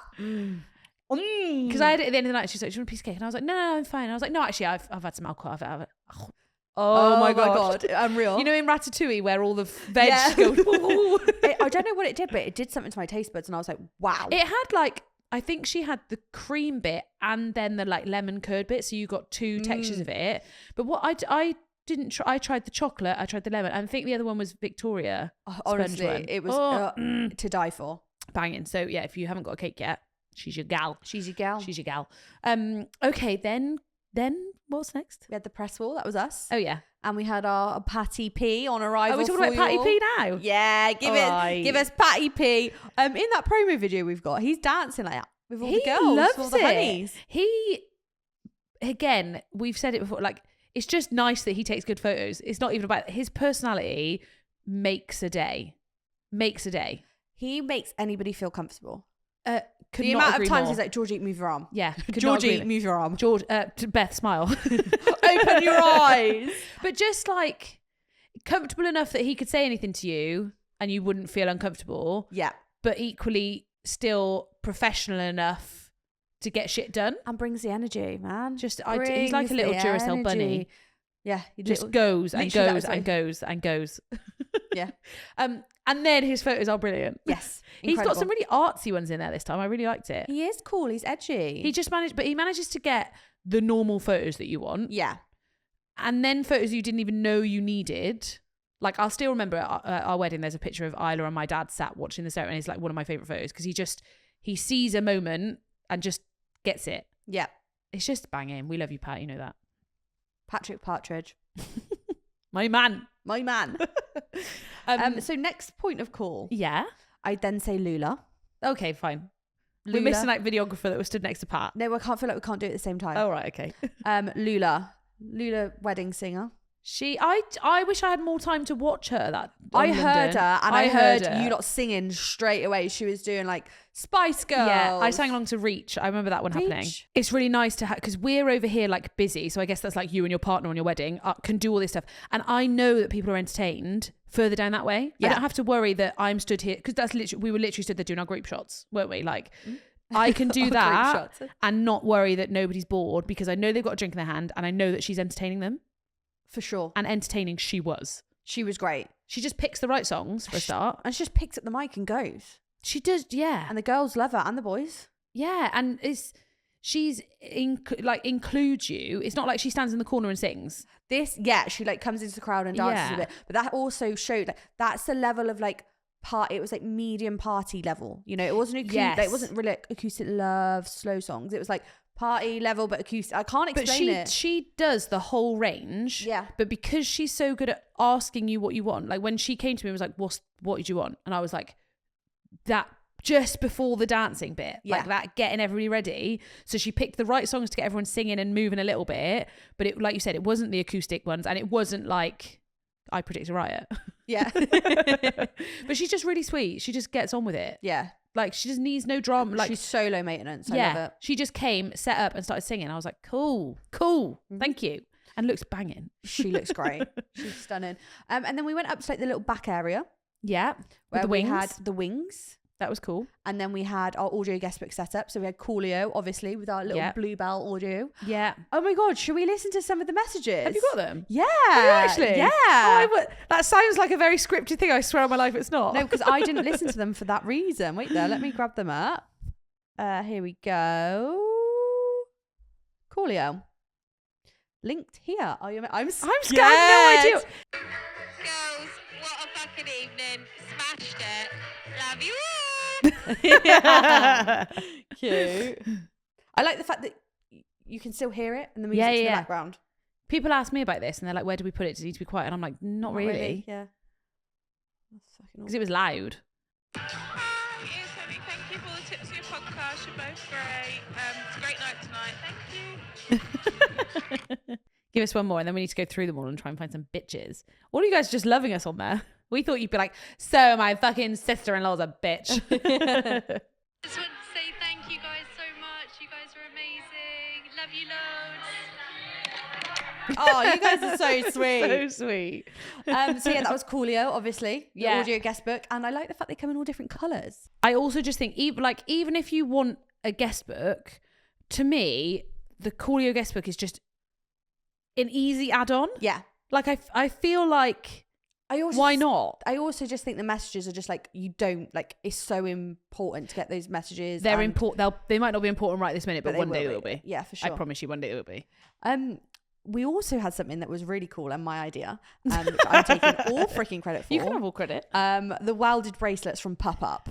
Because I had it at the end of the night. She's like, do you want a piece of cake? And I was like, no, I'm fine. And I was like, no, actually, I've had some alcohol. Oh my God. Unreal. You know in Ratatouille where all the veg Yeah. go. I don't know what it did, but it did something to my taste buds and I was like, wow. It had like, I think she had the cream bit and then the like lemon curd bit. So you got 2 textures of it. But what I didn't try, I tried the chocolate, I tried the lemon. I think the other one was Victoria. Honestly, one. it was to die for. Banging. So yeah, if you haven't got a cake yet, she's your gal. She's your gal. She's your gal. Okay, then what's next? We had the press wall. That was us. Oh yeah. And we had our Patty P on arrival. Are we talking about Patty P now? Yeah, give us Patty P. In that promo video we've got, he's dancing like that with all the girls, loves all the honeys. He, again, we've said it before. Like, it's just nice that he takes good photos. It's not even about his personality. Makes a day. He makes anybody feel comfortable. Could The not amount agree of times more. he's like, Georgie, move your arm. Yeah, could not Georgie, agree. move your arm. George, Beth, smile. Open your eyes. But just like comfortable enough that he could say anything to you and you wouldn't feel uncomfortable. Yeah. But equally still professional enough to get shit done. And brings the energy, man. He's like a little Brings the Duracell bunny. energy. Yeah. He just goes and literally goes that and goes and goes. Yeah. And then his photos are brilliant. Yes. He's got Incredible. some really artsy ones in there this time. I really liked it. He is cool. He's edgy. He manages to get the normal photos that you want. Yeah. And then photos you didn't even know you needed. Like, I'll still remember at our wedding, there's a picture of Isla and my dad sat watching the ceremony. It's like one of my favourite photos because he sees a moment and just gets it. Yeah. It's just banging. We love you, Pat. You know that. Patrick Partridge. My man. My man. So next point of call. Yeah. I'd then say Lula. Okay, fine. Lula. We're missing that videographer that was stood next to Pat. No, I can't feel like we can't do it at the same time. Oh, right. Okay. Lula, wedding singer. I wish I had more time to watch her. I heard her, and I heard her. you lot singing straight away. She was doing like Spice Girls. Yeah, I sang along to Reach. I remember that one happening. It's really nice to have, because we're over here like busy. So I guess that's like you and your partner on your wedding can do all this stuff. And I know that people are entertained further down that way. Yeah. I don't have to worry that I'm stood here, because we were literally stood there doing our group shots, weren't we? Like, I can do that and not worry that nobody's bored, because I know they've got a drink in their hand and I know that she's entertaining them. For sure. And entertaining she was. She was great. She just picks the right songs for a start. And she just picks up the mic and goes. She does, yeah. And the girls love her and the boys. Yeah, and includes you. It's not like she stands in the corner and sings. She like comes into the crowd and dances a bit. But that also showed like that's the level of like it was like medium party level. You know, it wasn't acoustic, it wasn't really like acoustic love, slow songs. It was like party level, but acoustic. I can't explain it. She does the whole range. Yeah. But because she's so good at asking you what you want, like when she came to me and was like, what did you want? And I was like, that just before the dancing bit, like that, getting everybody ready. So she picked the right songs to get everyone singing and moving a little bit. But it, like you said, it wasn't the acoustic ones, and it wasn't like I Predict a Riot. Yeah. But she's just really sweet. She just gets on with it. Yeah. Like, she just needs no drama. Like, she's so low maintenance. I love it. She just came, set up and started singing. I was like, cool. Thank you. And looks banging. She looks great. She's stunning. And then we went up to like the little back area. Yeah. Where the wings. we had the wings. That was cool. And then we had our audio guest book set up. So we had Coolio, obviously, with our little Bluebell audio. Yeah. Oh my God, should we listen to some of the messages? Have you got them? Yeah. Have you actually? Yeah. Oh, that sounds like a very scripted thing. I swear on my life it's not. No, because I didn't listen to them for that reason. Wait there, let me grab them up. Here we go. Coolio. Linked here. I'm scared. No idea. Girls, what a fucking evening. Smashed it. Love you all. Cute. I like the fact that you can still hear it and the music's in the background. People ask me about this and they're like, where do we put it? Does it need to be quiet? And I'm like, not really. Yeah. Because it was loud. Yes, honey, thank you for all the tips for your podcast. You're both great. It's a great night tonight. Thank you. Give us one more and then we need to go through them all and try and find some bitches. All of you guys just loving us on there. We thought you'd be like, so my fucking sister-in-law's a bitch. Just want to say thank you guys so much. You guys are amazing. Love you loads. Oh, you guys are so sweet. So sweet. So yeah, that was Coolio, obviously. The Yeah. audio guest book. And I like the fact they come in all different colours. I also just think, even if you want a guest book, to me, the Coolio guest book is just an easy add-on. Yeah. Like, I feel like, why not? I also just think the messages are just like, it's so important to get those messages. They're important. They might not be important right this minute, but one day they will be. Yeah, for sure. I promise you, one day it will be. We also had something that was really cool and my idea. Which I'm taking all freaking credit for. You can have all credit. The welded bracelets from Pup Up.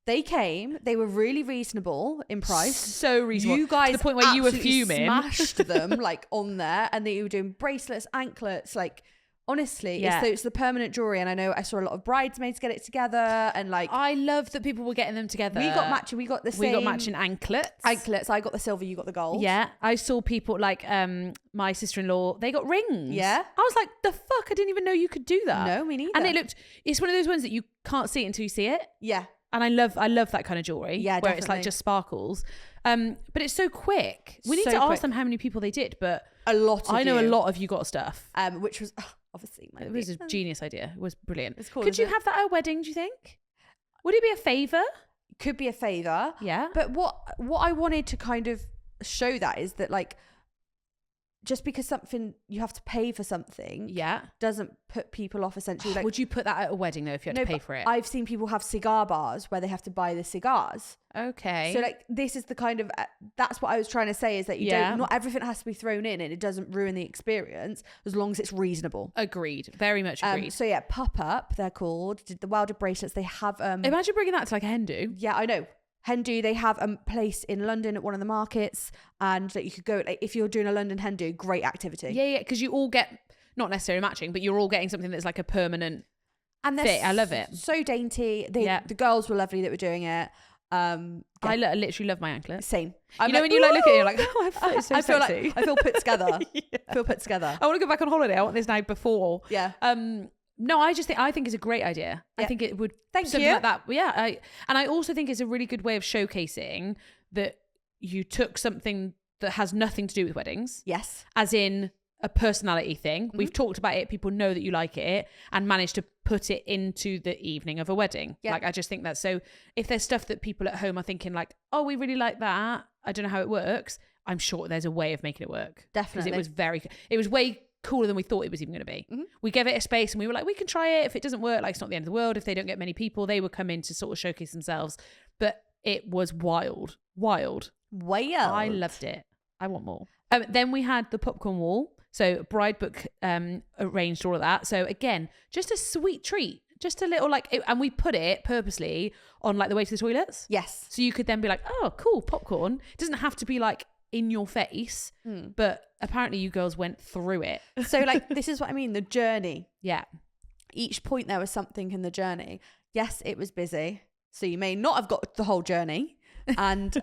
They came. They were really reasonable in price. So reasonable. You guys to the point where you were absolutely fuming. smashed them like on there, and they were doing bracelets, anklets, like. Honestly, it's the permanent jewelry, and I know I saw a lot of bridesmaids get it together, and like I love that people were getting them together. we got matching. We got the same. We got matching anklets. I got the silver. You got the gold. Yeah, I saw people like my sister-in-law. They got rings. Yeah, I was like, the fuck! I didn't even know you could do that. No, me neither. And it's one of those ones that you can't see it until you see it. Yeah, and I love that kind of jewelry. Yeah, where it's definitely. like just sparkles. But it's so quick. We need So to quick. ask them how many people they did, but a lot. I know a lot of you got stuff. Which was obviously It was a genius idea. It was brilliant. It's cool, Could you isn't it? have that at a wedding, do you think? Would it be a favour? Could be a favour. Yeah. But what I wanted to kind of show that is that like just because you have to pay for something Yeah. doesn't put people off essentially. Like, Would you put that at a wedding though if you had to pay but for it? I've seen people have cigar bars where they have to buy the cigars. Okay. So like this is the kind of that's what I was trying to say, is that you Yeah. don't, not everything has to be thrown in, and it doesn't ruin the experience as long as it's reasonable. Agreed. Very much agreed. So yeah, Pop Up, they're called. Did the Wilder bracelets? They have Imagine bringing that to like a hen do. yeah, I know. Hen do, they have a place in London at one of the markets, and that you could go, like, if you're doing a London hen do, great activity. Yeah, because you all get, not necessarily matching, but you're all getting something that's like a permanent And they're fit. I love it. So dainty. Yeah. The girls were lovely that were doing it. I literally love my anklet. Same. You know when you like look at it, you're like, oh, it's so I feel sexy. like I feel put together. Yeah. I feel put together. I want to go back on holiday. I want this now before. Yeah. No, I think it's a great idea. Yeah. I think it would Thank something you. like that. Yeah, I also think it's a really good way of showcasing that you took something that has nothing to do with weddings, Yes. as in a personality thing. Mm-hmm. We've talked about it. People know that you like it, and managed to put it into the evening of a wedding. Yeah. Like, I just think that. So if there's stuff that people at home are thinking like, oh, we really like that, I don't know how it works, I'm sure there's a way of making it work. Definitely. Because it was way cooler than we thought it was even going to be. Mm-hmm. We gave it a space and we were like, we can try it. If it doesn't work, like, it's not the end of the world. If they don't get many people, they would come in to sort of showcase themselves. But it was wild. Well. I loved it. I want more. Then we had the popcorn wall. So Bride Book arranged all of that. So again, just a sweet treat. Just a little and we put it purposely on like the way to the toilets. Yes. So you could then be like, oh, cool, popcorn. It doesn't have to be like in your face, but apparently you girls went through it. So like, this is what I mean, the journey. Yeah. Each point there was something in the journey. Yes, it was busy. So you may not have got the whole journey. And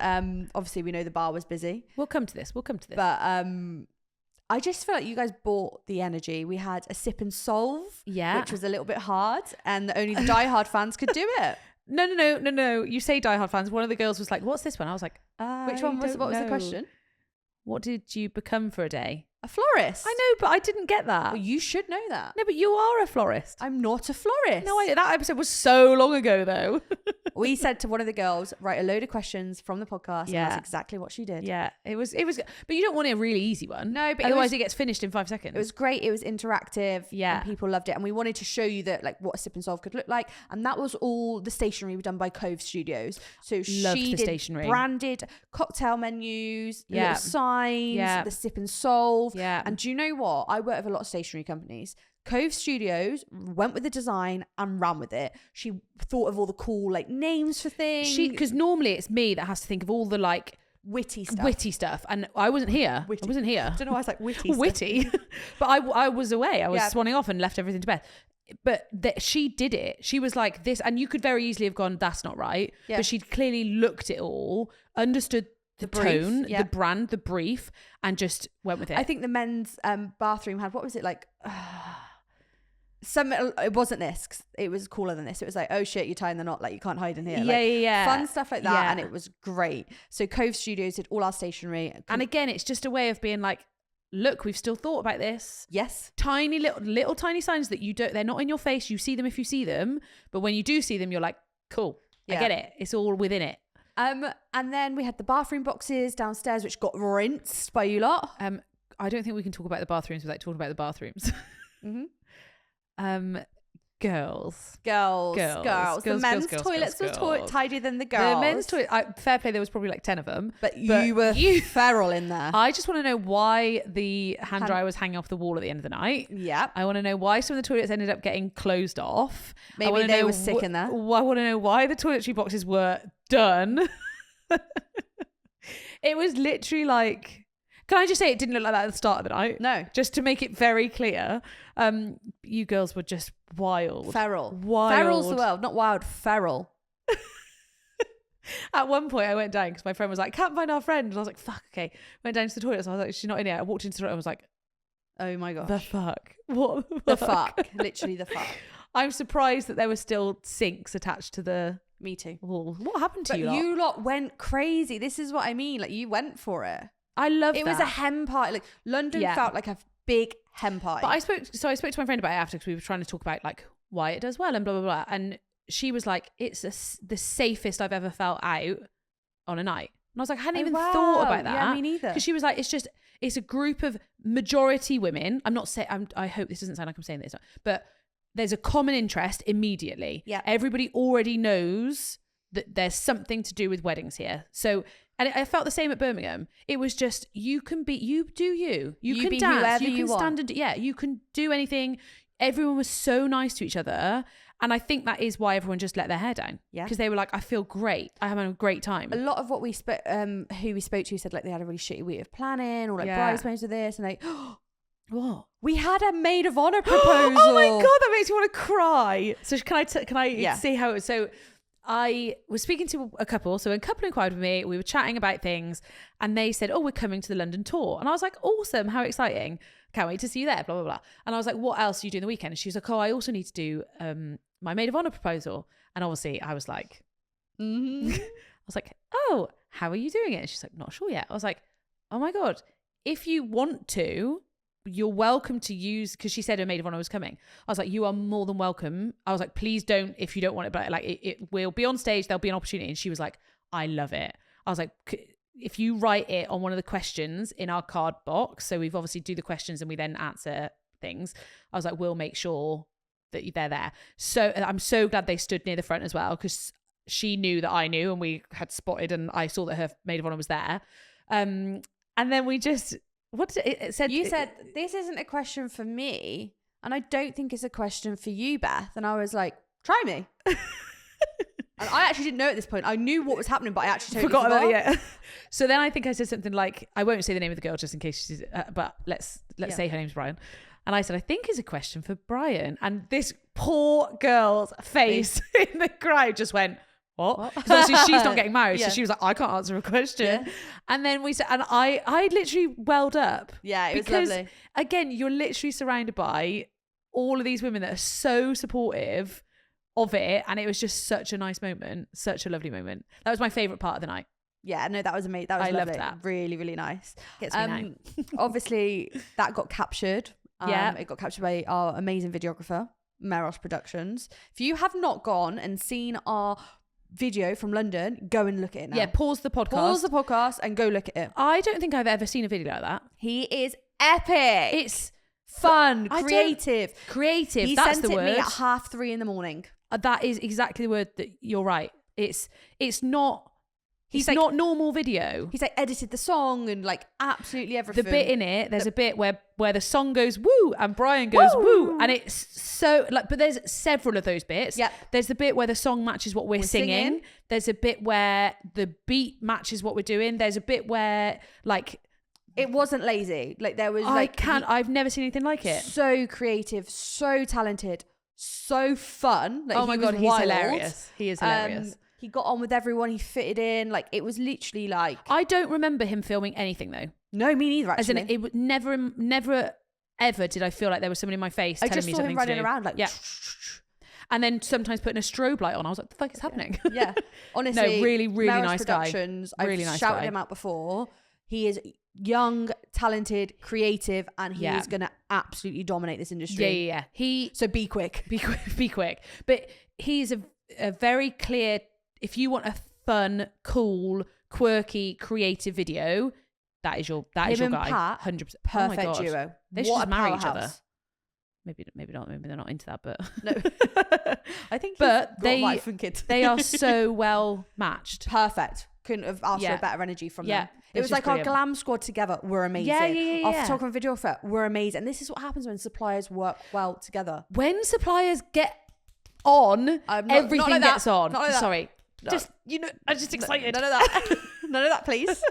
obviously we know the bar was busy. We'll come to this. But I just feel like you guys brought the energy. We had a sip and solve, Yeah. which was a little bit hard, and only the diehard fans could do it. No. You say diehard fans. One of the girls was like, what's this one? I was like, Which one was? What was the question? What did you become for a day? A florist. I know, but I didn't get that. Well, you should know that. No, but you are a florist. I'm not a florist. No, that episode was so long ago, though. We said to one of the girls, write a load of questions from the podcast. Yeah. And that's exactly what she did. Yeah, it was. But you don't want a really easy one. No, but otherwise it gets finished in 5 seconds. It was great. It was interactive. Yeah. And people loved it. And we wanted to show you that, like, what a sip and solve could look like. And that was all the stationery done by Cove Studios. So Loved she the did stationery. branded cocktail menus, Yeah. little signs, Yeah. the sip and solve. Yeah. And do you know what? I work with a lot of stationery companies. Cove Studios went with the design and ran with it. She thought of all the cool, like, names for things. because normally it's me that has to think of all the like witty stuff. and I wasn't here. Witty. I wasn't here. I don't know why it's like witty stuff. Witty. But I was away. I was Yeah. swanning off and left everything to Beth. But she did it. She was like this, and you could very easily have gone, that's not right. Yeah. But she'd clearly looked at it all, understood the brief, tone, yeah. the brand, the brief, and just went with it. I think the men's bathroom had, what was it like? It wasn't this. 'Cause it was cooler than this. It was like, oh shit, you're tying the knot. Like, you can't hide in here. Yeah, Like, yeah. Fun stuff like that. Yeah. And it was great. So Cove Studios did all our stationery. And again, it's just a way of being like, look, we've still thought about this. yes. Tiny little tiny signs that you don't, they're not in your face. You see them if you see them. But when you do see them, you're like, cool, I Yeah. get it. It's all within it. And then we had the bathroom boxes downstairs, which got rinsed by you lot. I don't think we can talk about the bathrooms without talking about the bathrooms. Girls. The men's toilets was tidier than the girls. The men's toilet, fair play, there was probably like 10 of them. But you were feral in there. I just want to know why the hand dryer was hanging off the wall at the end of the night. Yeah. I want to know why some of the toilets ended up getting closed off. Maybe they were sick in there. I want to know why the toiletry boxes were done. It was literally like, can I just say it didn't look like that at the start of the night? No. Just to make it very clear. You girls were just wild. Feral. Wild. Feral's the word, not wild. Feral. At one point I went down because my friend was like, can't find our friend. And I was like, fuck, okay. Went down to the toilet. So I was like, she's not in here. I walked into the toilet and was like, Oh my gosh. the fuck? What The fuck. Literally the fuck. I'm surprised that there were still sinks attached to the Me too. wall. What happened to But you lot? lot went crazy. This is what I mean. Like, you went for it. I love It that. was a hem party. Like, London Yeah. felt like a big hem party. But I spoke to my friend about it after because we were trying to talk about like why it does well and blah, blah, blah. And she was like, it's the safest I've ever felt out on a night. And I was like, I hadn't even thought about that. Yeah, me neither. Because she was like, it's a group of majority women. I'm not saying, I hope this doesn't sound like I'm saying this, but there's a common interest immediately. Yeah. Everybody already knows that there's something to do with weddings here. So, and I felt the same at Birmingham. It was just, you can be, you do you. You can be dance, whoever you you can stand want. and, you can do anything. Everyone was so nice to each other. And I think that is why everyone just let their hair down. Yeah. Because they were like, I feel great. I'm having a great time. A lot of what we who we spoke to said like they had a really shitty week of planning, or like bridesmaids with this, and like, What? we had a maid of honor proposal. Oh my God, that makes me want to cry. So can I Yeah. see how it, so I was speaking to a couple. So a couple inquired with me. We were chatting about things and they said, oh, we're coming to the London tour. And I was like, awesome. How exciting. Can't wait to see you there. Blah, blah, blah. And I was like, what else are you doing the weekend? And she was like, oh, I also need to do my maid of honor proposal. And obviously I was like, I was like, oh, how are you doing it? And she's like, not sure yet. I was like, oh my God, if you want to, you're welcome to use, because she said her maid of honor was coming. I was like, you are more than welcome. I was like, please don't, if you don't want it, but like it will be on stage, there'll be an opportunity. And she was like, I love it. I was like, if you write it on one of the questions in our card box, so we've obviously do the questions and we then answer things. I was like, we'll make sure that they're there. So I'm so glad they stood near the front as well, because she knew that I knew and we had spotted, and I saw that her maid of honor was there. And then we just, what did it said? You said, this isn't a question for me, and I don't think it's a question for you, Beth. And I was like, try me. And I actually didn't know at this point. I knew what was happening, but I actually totally forgot. Yeah. So then I think I said something like, I won't say the name of the girl just in case she's, but let's say her name's Brian. And I said, I think it's a question for Brian. And this poor girl's face in the crowd just went, what? Because obviously she's not getting married. Yeah. So she was like, I can't answer a question. Yeah. And then we said, and I literally welled up. Yeah, it was because, lovely. again, you're literally surrounded by all of these women that are so supportive of it. And it was just such a nice moment. Such a lovely moment. That was my favourite part of the night. Yeah, no, that was amazing. That was I lovely. loved that. Really, really nice. Gets me now. Obviously, that got captured. Yeah. It got captured by our amazing videographer, Meros Productions. If you have not gone and seen our video from London, go and look at it now. Yeah, pause the podcast. Pause the podcast and go look at it. I don't think I've ever seen a video like that. He is epic. It's fun, I don't- creative. creative. He That's sent the it word. me at 3:30 in the morning. That is exactly the word that you're right. It's not. He's It's like- not normal video. He's like edited the song and like absolutely The everything. bit in it, there's a bit where the song goes woo and Brian goes woo, and it's so like. But there's several of those bits. Yep. There's the bit where the song matches what we're singing. singing. There's a bit where the beat matches what we're doing. There's a bit where like It wasn't lazy. Like there was like I've never seen anything like it. so creative, so talented, so fun. Like, Oh my he God, was he's wild. hilarious. He is hilarious. He got on with everyone. He fitted in. Like it was literally like I don't remember him filming anything though. no, me neither. As Actually, in, it would never, ever did I feel like there was someone in my face I telling just me saw something him to running do. around like Yeah. And then sometimes putting a strobe light on. I was like, what the fuck is happening? yeah. Honestly, No, really, really Meros nice guy. Productions, Really I've nice shouted guy. him out before. He is young, talented, creative, and he Yeah. is going to absolutely dominate this industry. Yeah. He So be quick. be quick, be quick. But he's a very clear. If you want a fun, cool, quirky, creative video, that is your Him and guy. Pat, 100%. Perfect oh my God. duo. They should What just a marry each other. powerhouse. Maybe not. Maybe they're not into that. But No, I think. But he's got they- wife and kids. they are so well matched. perfect. Couldn't have asked Yeah. for better energy from Yeah, them. it It was was just like our brilliant. glam squad together were amazing. Yeah. Our photographer and videographer were amazing. And this is what happens when suppliers work well together. When suppliers get on, everything not like that. gets on. Not like that. Sorry. No. Just, I'm just excited. None of that. None of that, please.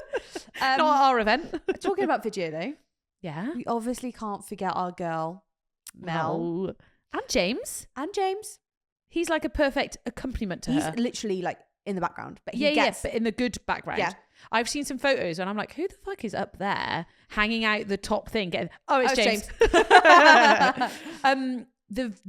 Not at our event. Talking about video though, Yeah. we obviously can't forget our girl, Mel, Oh. And James. and James. He's like a perfect accompaniment to He's her. literally like in the background, but he Yeah, gets but in the good background. Yeah. I've seen some photos and I'm like, who the fuck is up there hanging out the top thing? It's James.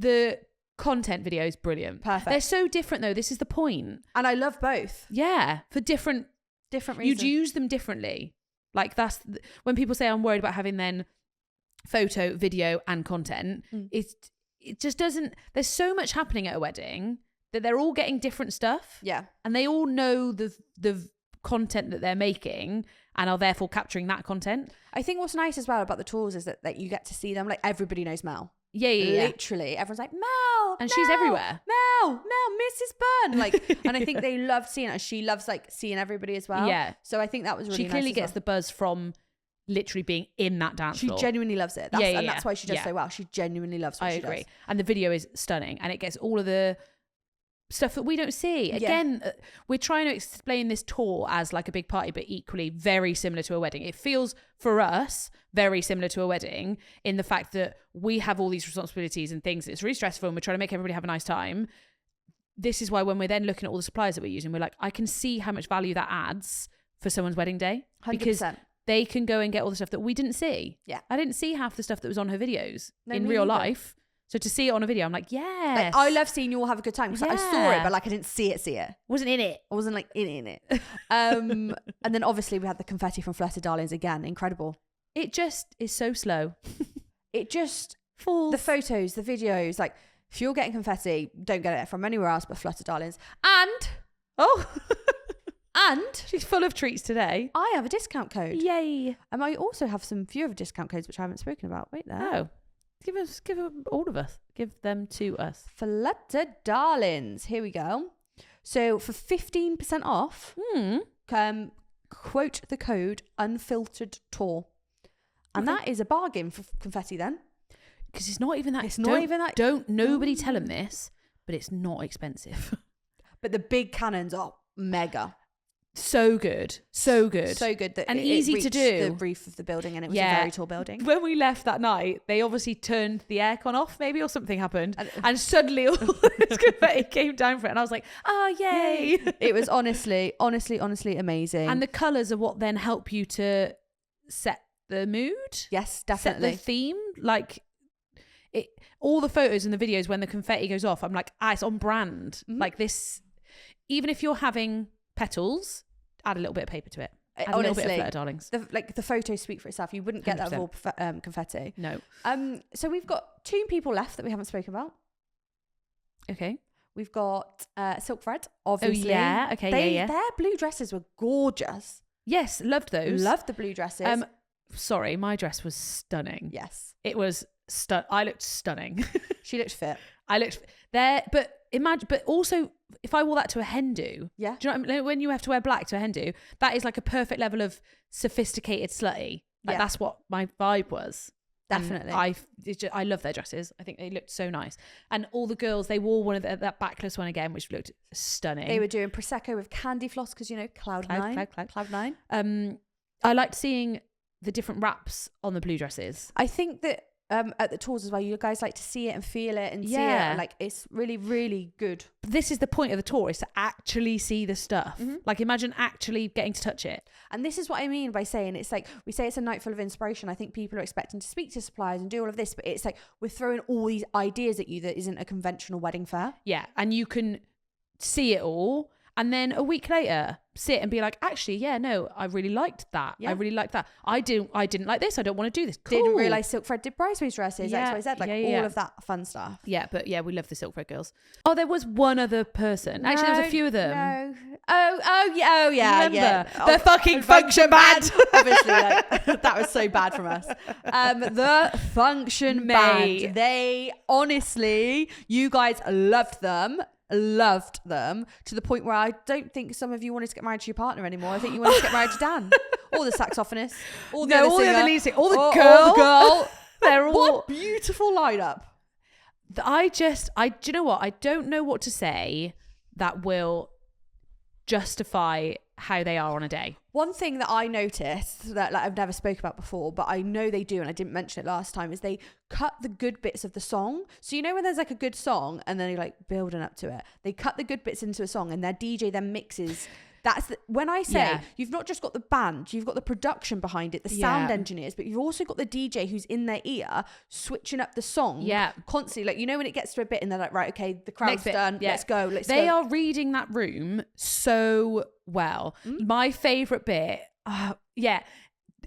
The content video is brilliant. Perfect. They're so different though. This is the point. and I love both. Yeah. For different Different you'd reasons. use them differently. Like when people say I'm worried about having then photo, video and content, it just doesn't, there's so much happening at a wedding that they're all getting different stuff Yeah. and they all know the content that they're making and are therefore capturing that content. I think what's nice as well about the tours is that you get to see them. Like everybody knows Mel. Yeah. Literally, everyone's like Mel, And Mel, she's everywhere. Mel, Mrs. Bunn. Like, and I think they love seeing her. She loves like seeing everybody as well. Yeah. So I think that was really She nice clearly as gets well. the buzz from literally being in that dance She floor. genuinely loves it. And that's why she does so well. She genuinely loves what I she agree. does. And the video is stunning, and it gets all of the stuff that we don't see. Again, we're trying to explain this tour as like a big party, but equally very similar to a wedding. It feels for us very similar to a wedding in the fact that we have all these responsibilities and things. It's really stressful, and we're trying to make everybody have a nice time. This is why when we're then looking at all the suppliers that we're using, we're like, I can see how much value that adds for someone's wedding day. 100%. Because they can go and get all the stuff that we didn't see. Yeah. I didn't see half the stuff that was on her videos in me real neither. life. So to see it on a video, I'm like, yes. Like, I love seeing you all have a good time because I saw it, Yeah. but like I didn't see it. Wasn't in it. I wasn't like in it. And then obviously we had the confetti from Fluttered Darlings again. Incredible. It just is so slow. It just Falls. the photos, the videos. Like if you're getting confetti, don't get it from anywhere else but Fluttered Darlings. And and She's full of treats today. I have a discount code. Yay. And I also have some few other discount codes which I haven't spoken about. Wait there. Oh. Give them all of us. Give them to us. Fluttered Darlings. Here we go. So for 15% off, quote the code Unfiltered Tour. And that is a bargain for confetti then. Because it's not even that. It's not even that. Don't nobody tell them this, but it's not expensive. But the big cannons are mega. So good. So good. So good that And it easy to reached do. the roof of the building, and it was Yeah. a very tall building. When we left that night, they obviously turned the aircon off, maybe, or something happened. And suddenly all this confetti came down for it. And I was like, oh, yay. It was honestly amazing. And the colours are what then help you to set the mood. yes, definitely. Set the theme. Like, all the photos and the videos when the confetti goes off, I'm like, it's on brand. Mm-hmm. Like this, even if you're having petals, add a little bit of paper to it. Add a little bit of Honestly, Flutter Darlings. the photos speak for itself. You wouldn't get that with 100%. all confetti. No. So we've got 2 people left that we haven't spoken about. Okay. We've got Silk Thread, obviously. yeah. Okay, yeah. Their blue dresses were gorgeous. Yes, loved those. Loved the blue dresses. Sorry, my dress was stunning. yes. It was I looked stunning. She looked fit. I looked there, but imagine, but also if I wore that to a hen do, Yeah. do you know what I mean? When you have to wear black to a hen do, that is like a perfect level of sophisticated slutty. Like Yeah. that's what my vibe was. And Definitely. I love their dresses. I think they looked so nice. And all the girls, they wore one of that backless one again, which looked stunning. They were doing Prosecco with candy floss because, you know, Cloud 9. Cloud. 9. I liked seeing the different wraps on the blue dresses. I think that at the tours as well, you guys like to see it and feel it and see Yeah. it. Like it's really, really good. This is the point of the tour, is to actually see the stuff. Like imagine actually getting to touch it. And this is what I mean by saying it's like, we say it's a night full of inspiration. I think people are expecting to speak to suppliers and do all of this, but it's like we're throwing all these ideas at you that isn't a conventional wedding fair. Yeah. And you can see it all. And then a week later, sit and be like, actually, yeah, no, I really liked that. Yeah. I really liked that. I didn't like this. I don't want to do this. Cool. Didn't realise Silk Thread did bridesmaids dresses, Yeah, XYZ, like yeah. all of that fun stuff. Yeah, but yeah, we love the Silk Thread girls. Oh, there was one other person. Actually, there was a few of them. No. Oh yeah. Remember? Yeah. The fucking function band. Obviously, like, that was so bad from us. The function Mate. band. They honestly, you guys loved them to the point where I don't think some of you wanted to get married to your partner anymore. I think you wanted to get married to Dan or the saxophonist, or the other lead singer, all the or girl. the girl. They're all. What beautiful lineup. Do you know what? I don't know what to say that will justify how they are on a day. One thing that I noticed that like I've never spoke about before, but I know they do, and I didn't mention it last time, is they cut the good bits of the song. So you know when there's like a good song and then you're like building up to it, they cut the good bits into a song, and their DJ then mixes. When I say Yeah. you've not just got the band, you've got the production behind it, the sound engineers, but you've also got the DJ who's in their ear switching up the song constantly. Like, you know, when it gets to a bit and they're like, right, okay, the crowd's done, let's go. They are reading that room so well. My favourite bit,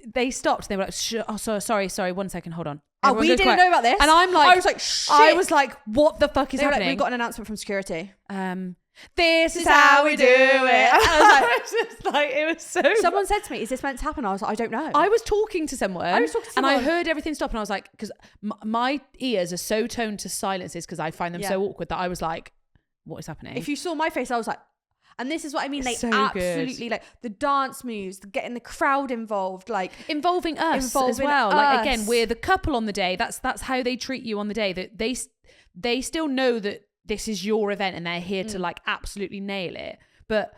they stopped and they were like, sorry, 1 second, hold on. Everyone We go didn't quiet. know about this. And I'm like, I was like, shit. I was like, what the fuck is They were like, happening? we got an announcement from security. This is how we do it. I was just like, it was so. Someone said to me, "Is this meant to happen?" I was like, "I don't know." I was talking to someone, I heard everything stop, and I was like, because my ears are so toned to silences because I find them so awkward that I was like, "What is happening?" If you saw my face, I was like, and this is what I mean. Like, So absolutely, like the dance moves, getting the crowd involved, like involving us as Involving well. Like, again, us. we're the couple on the day. That's how they treat you on the day. That they still know that this is your event and they're here to like absolutely nail it. But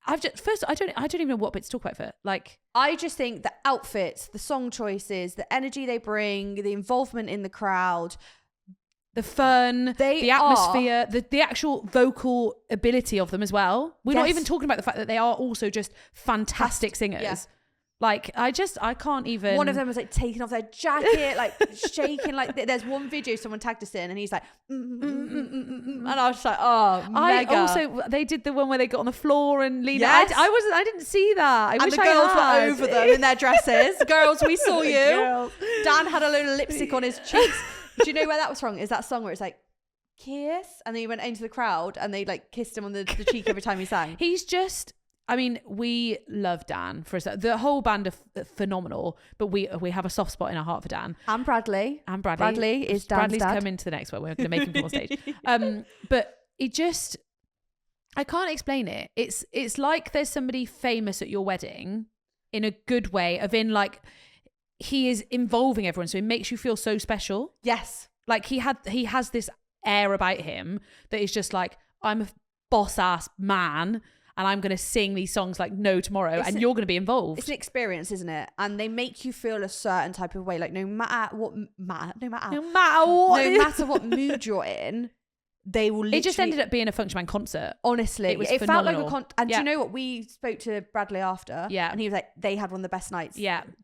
I don't even know what bit to talk about for it. Like, I just think the outfits, the song choices, the energy they bring, the involvement in the crowd, the fun, the atmosphere, the actual vocal ability of them as well. We're not even talking about the fact that they are also just fantastic singers. Yeah. Like, I can't even. One of them was like taking off their jacket, like shaking. Like, there's one video someone tagged us in, and he's like, and I was just like, oh, mega. They did the one where they got on the floor and leaned. Yes. I didn't see that. And the girls were over them in their dresses. Girls, we saw you. Girls. Dan had a load of lipstick on his cheeks. Do you know where that was from? Is that song where it's like, kiss? And then he went into the crowd and they like kissed him on the cheek every time he sang. He's just, I mean, we love Dan. The whole band are phenomenal, but we have a soft spot in our heart for Dan. And Bradley. Bradley is Dan's Bradley's dad. coming to the next one. We're going to make him come on stage. But it just, I can't explain it. It's like there's somebody famous at your wedding in a good way, of in like, he is involving everyone, so it makes you feel so special. Yes. Like, he has this air about him that is just like, I'm a boss ass man and I'm going to sing these songs like no tomorrow, and you're going to be involved. It's an experience, isn't it? And they make you feel a certain type of way. Like, no matter what mood you're in, they will literally... It just ended up being a Function Man concert. Honestly, it was felt like phenomenal. And do you know what? We spoke to Bradley after, and he was like, they had one of the best nights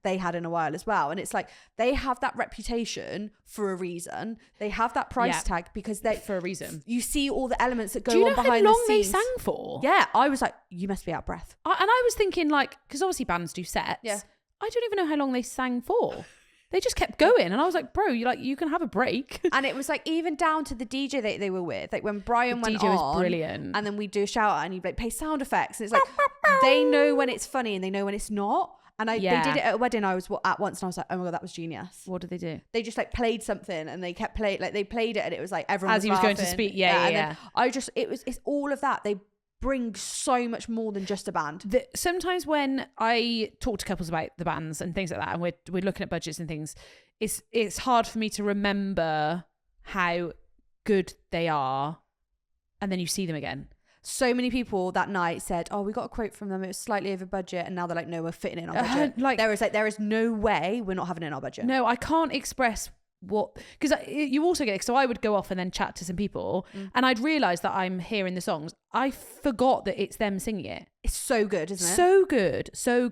they had in a while as well. And it's like, they have that reputation for a reason. They have that price tag because they... For a reason. You see all the elements that go on behind the scenes. Do you know how long they sang for? Yeah, I was like, you must be out of breath. And I was thinking, like, because obviously bands do sets. Yeah. I don't even know how long they sang for. They just kept going, and I was like, bro, you can have a break. And it was like, even down to the DJ that they were with, like when Brian went DJ on, was brilliant, and then we do a shout out and he'd like play sound effects, and it's like they know when it's funny and they know when it's not. And they did it at a wedding I was at once, and I was like, oh my god, that was genius. What did they do? They just like played something, and they kept playing, like they played it, and it was like everyone as he was going to speak. And then it's all of that. They bring so much more than just a band. Sometimes when I talk to couples about the bands and things like that, and we're looking at budgets and things, it's hard for me to remember how good they are, and then you see them again. So many people that night said, oh, we got a quote from them, it was slightly over budget, and now they're like, no, we're fitting it in our budget. There is no way we're not having it in our budget. No, I can't express what, because you also get, so I would go off and then chat to some people, and I'd realise that I'm hearing the songs. I forgot that it's them singing it. It's so good, isn't it? So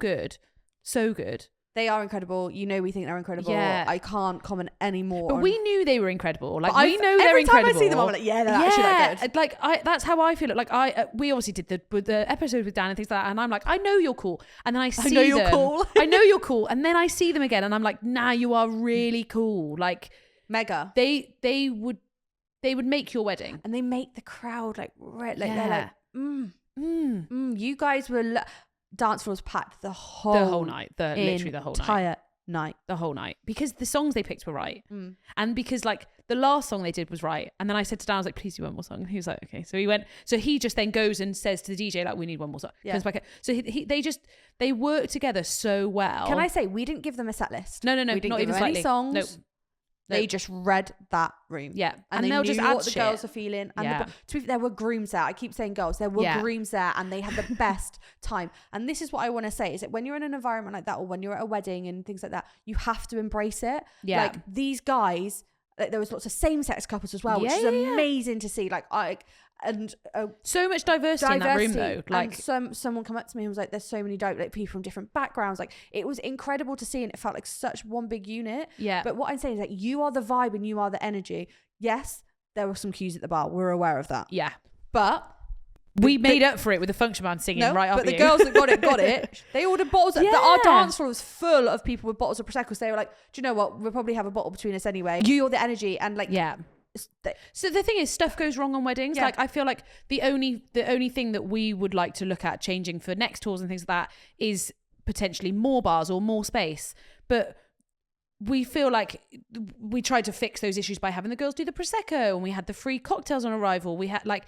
good. They are incredible. You know, we think they're incredible. Yeah. I can't comment anymore. But we knew they were incredible. Like, we know they're incredible. Every time I see them, I'm like, yeah, they're actually that good. Like, that's how I feel. Like, we obviously did the episode with Dan and things like that, and I'm like, I know you're cool. And then I see them. I know you're cool. And then I see them again, and I'm like, nah, you are really cool. Like, mega. They would make your wedding, and they make the crowd like red. Like they're like, you guys were. Dance floor was packed the whole night, literally the whole entire night, the whole night, because the songs they picked were right, and because like the last song they did was right. And then I said to Dan, I was like, please do one more song. And he was like, okay. So he went. So he just then goes and says to the DJ, like, we need one more song. Yeah. So they work together so well. Can I say, we didn't give them a set list? No, we didn't not give even them slightly. any songs. Nope. They just read that room. Yeah. And they they'll knew just add what the girls are feeling. And there were grooms there. I keep saying girls. There were grooms there, and they had the best time. And this is what I want to say, is that when you're in an environment like that, or when you're at a wedding and things like that, you have to embrace it. Yeah. Like, these guys, like, there was lots of same-sex couples as well, which is amazing to see. Like, so much diversity in that room, though. Like, and someone come up to me and was like, there's so many people from different backgrounds. Like, it was incredible to see, and it felt like such one big unit. Yeah. But what I'm saying is that you are the vibe and you are the energy. Yes, there were some cues at the bar. We're aware of that. Yeah. But we made up for it with the Function Man singing right up. But the girls that got it. They ordered bottles. Our dance floor was full of people with bottles of Prosecco. So they were like, do you know what? We'll probably have a bottle between us anyway. You're the energy, and like, So the thing is, stuff goes wrong on weddings. Yeah. Like I feel like the only thing that we would like to look at changing for next tours and things like that is potentially more bars or more space. But we feel like we tried to fix those issues by having the girls do the Prosecco, and we had the free cocktails on arrival. We had like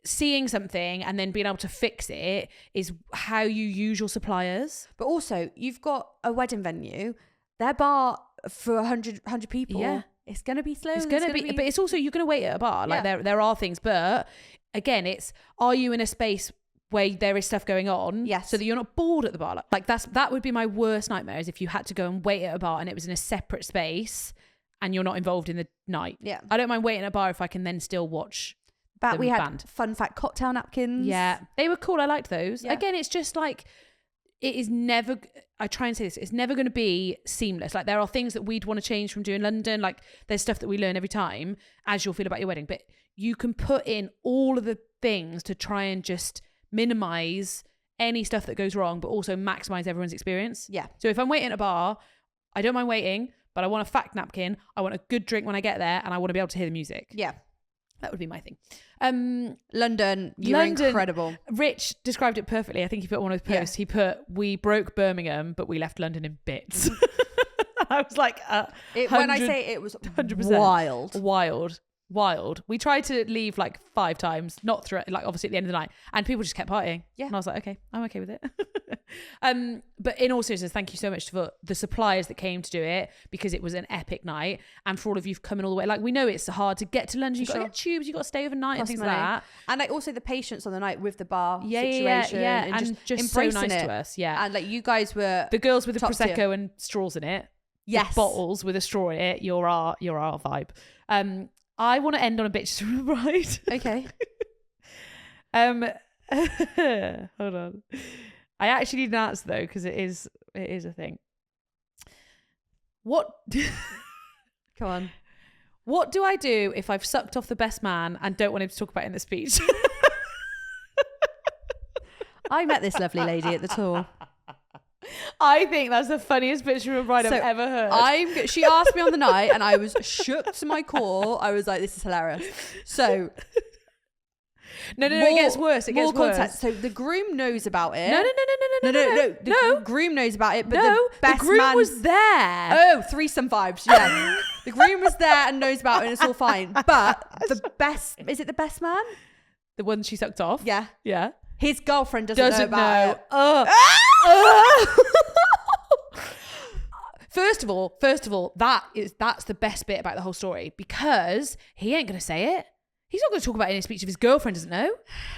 seeing something and then being able to fix it is how you use your suppliers. But also, you've got a wedding venue, their bar for 100 people. Yeah. It's going to be slow. It's gonna be, but it's also, you're gonna wait at a bar. Like there are things, but again, it's, are you in a space where there is stuff going on? Yes. So that you're not bored at the bar. Like that would be my worst nightmare, is if you had to go and wait at a bar and it was in a separate space and you're not involved in the night. Yeah. I don't mind waiting at a bar if I can then still watch. But we had band. fun fact cocktail napkins. Yeah, they were cool. I liked those. Yeah. Again, it's just like, it is never, I try and say this, it's never going to be seamless. Like there are things that we'd want to change from doing London. Like there's stuff that we learn every time as you'll feel about your wedding, but you can put in all of the things to try and just minimize any stuff that goes wrong, but also maximize everyone's experience. Yeah. So if I'm waiting at a bar, I don't mind waiting, but I want a fact napkin. I want a good drink when I get there, and I want to be able to hear the music. Yeah. That would be my thing. London, you're incredible. Rich described it perfectly. I think he put one of his posts. He put, "We broke Birmingham, but we left London in bits." I was like, when I say it was 100% wild. We tried to leave like 5 times, not through, like obviously at the end of the night, and people just kept partying. Yeah. And I was like, okay, I'm okay with it. But in all seriousness, thank you so much for the suppliers that came to do it, because it was an epic night, and for all of you coming all the way. Like, we know it's hard to get to London. You've got to get tubes, you've got to stay overnight and things like that. And like also the patience on the night with the bar situation. Yeah. And just so embracing nice it. to us. Yeah. And like you guys were The girls with the top Prosecco tier. and straws in it. Yes. The bottles with a straw in it. You're our vibe. I want to end on a bitch to bride. Okay. Hold on. I actually need an answer though, because it is a thing. What? Come on. What do I do if I've sucked off the best man and don't want him to talk about it in the speech? I met this lovely lady at the tour. I think that's the funniest bitch to bride I've ever heard. She asked me on the night, and I was shook to my core. I was like, "This is hilarious." So, no, it gets worse. It gets worse. Context. So the groom knows about it. No. The groom knows about it, but the best groom man was there. Oh, threesome vibes. Yeah, the groom was there and knows about it, and it's all fine. But is it the best man? The one she sucked off. Yeah. Yeah. His girlfriend doesn't know about it. First of all, that's the best bit about the whole story, because he ain't gonna say it. He's not gonna talk about it in a speech if his girlfriend doesn't know,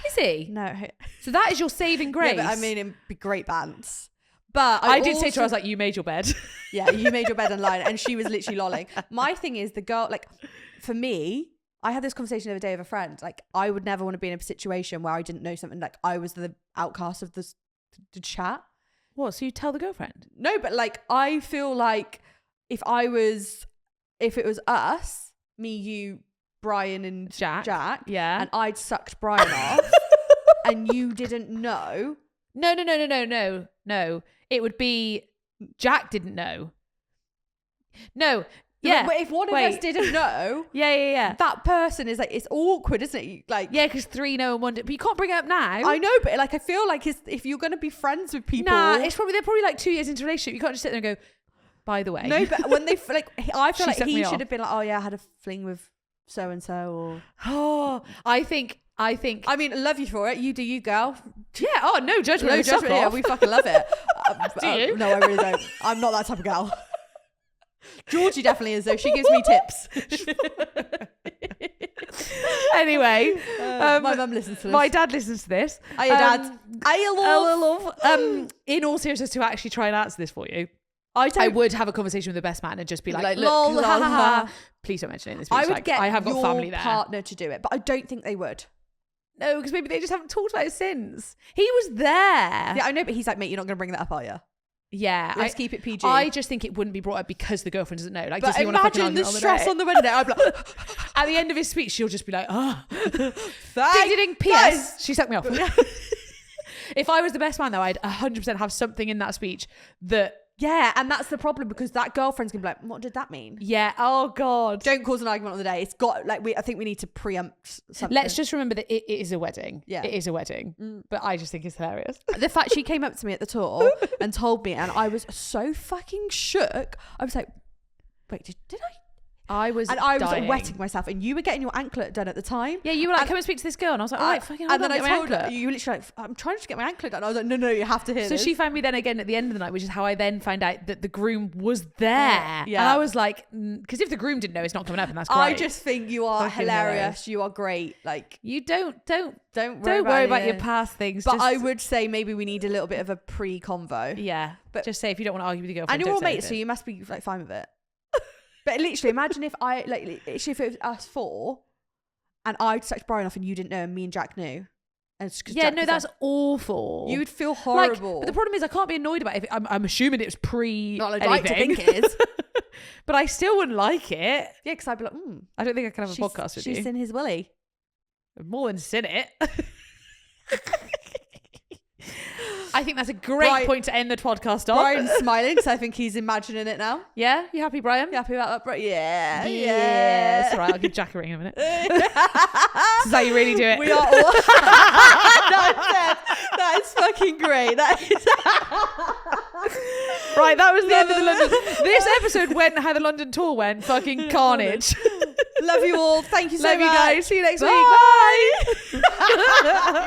is he? No. So that is your saving grace. Yeah, but I mean, it'd be great bands. But I did say to her, I was like, "You made your bed." Yeah, you made your bed online, and she was literally lolling. My thing is, the girl, like, for me, I had this conversation the other day with a friend. Like, I would never want to be in a situation where I didn't know something. Like, I was the outcast of the chat. What? So you tell the girlfriend? No, but like, I feel like if it was us, me, you, Brian, and Jack, yeah, and I'd sucked Brian off, and you didn't know. No. It would be Jack didn't know. No. Yeah, but if one of us didn't know, yeah, that person is like, it's awkward, isn't it? Like, yeah, because 3 know and 1 did, but you can't bring it up now. I know, but like, I feel like if you're going to be friends with people, they're probably like 2 years into a relationship. You can't just sit there and go, by the way. No, but when they like, I feel like he off. should have been like, oh yeah, I had a fling with so and so, or I think. I mean, I love you for it. You do you, girl. Yeah. Oh, no judgment. No judgment. Yeah, we fucking love it. Do you? No, I really don't. I'm not that type of girl. Georgie definitely is, though. She gives me tips. Anyway, my mum listens to this. My dad listens to this. Hiya, Dad. Hiya, love. In all seriousness, to actually try and answer this for you, I would have a conversation with the best man and just be like, look, lol, ha, ha, ha. Please don't mention it in this speech. I would get I have got your family there. partner to do it, but I don't think they would. No, because maybe they just haven't talked about it since. He was there. Yeah, I know, but he's like, mate, you're not going to bring that up, are you? Yeah, Let's keep it PG. I just think it wouldn't be brought up because the girlfriend doesn't know. Like, but does he want to fucking imagine the on stress day? on the wedding day. I'd be like, at the end of his speech, she'll just be like, ding, thank ding, ding, P.S. She sucked me off. If I was the best man, though, I'd 100% have something in that speech that Yeah, and that's the problem because that girlfriend's gonna be like, what did that mean? Yeah. Oh God. Don't cause an argument on the day. It's got like I think we need to preempt something. Let's just remember that it is a wedding. Yeah. It is a wedding. But I just think it's hilarious. The fact she came up to me at the tour and told me, and I was so fucking shook. I was like, wait, did I? I was dying. Wetting myself, and you were getting your anklet done at the time. Yeah, you were like, come and speak to this girl, and I was like, all right, fucking. And then I told her, you were literally like, I'm trying to get my anklet done. I was like, no, you have to hear So this. she found me then again at the end of the night, which is how I then found out that the groom was there. Yeah. And I was like, because if the groom didn't know, it's not coming up, and that's great. I just think you are Fucking hilarious. hilarious. You are great. Like, you don't worry worry about anything. your past things. But just, I would say maybe we need a little bit of a pre-convo. yeah. But- Just say if you don't want to argue with your girlfriend, And you're all don't say mates, so anything. you must be like fine with it. But literally, imagine if if it was us four, and I'd sucked Brian off, and you didn't know, and me and Jack knew. And it's 'cause Yeah, Jack no, was that's like- awful. you would feel Like, horrible. but the problem is, I can't be annoyed about it. If I'm assuming it was pre. Not like I'd anything. like to think it is. But I still wouldn't like it. Yeah, because I'd be like, I don't think I can have a podcast with she's you. in his willy. More than seen it. I think that's a great Right. point to end the podcast on. Brian's smiling, so I think he's imagining it now. Yeah, you happy, Brian? You happy about that, Brian? Yeah, Yes. All right, I'll give Jack a ring in a minute. This is how you really do it. We are all. That is fucking great. That is. Right, that was the end of the London. This episode went how the London tour went. Fucking carnage. Love you all. Thank you so Love much. you guys. See you next week. Bye. Bye.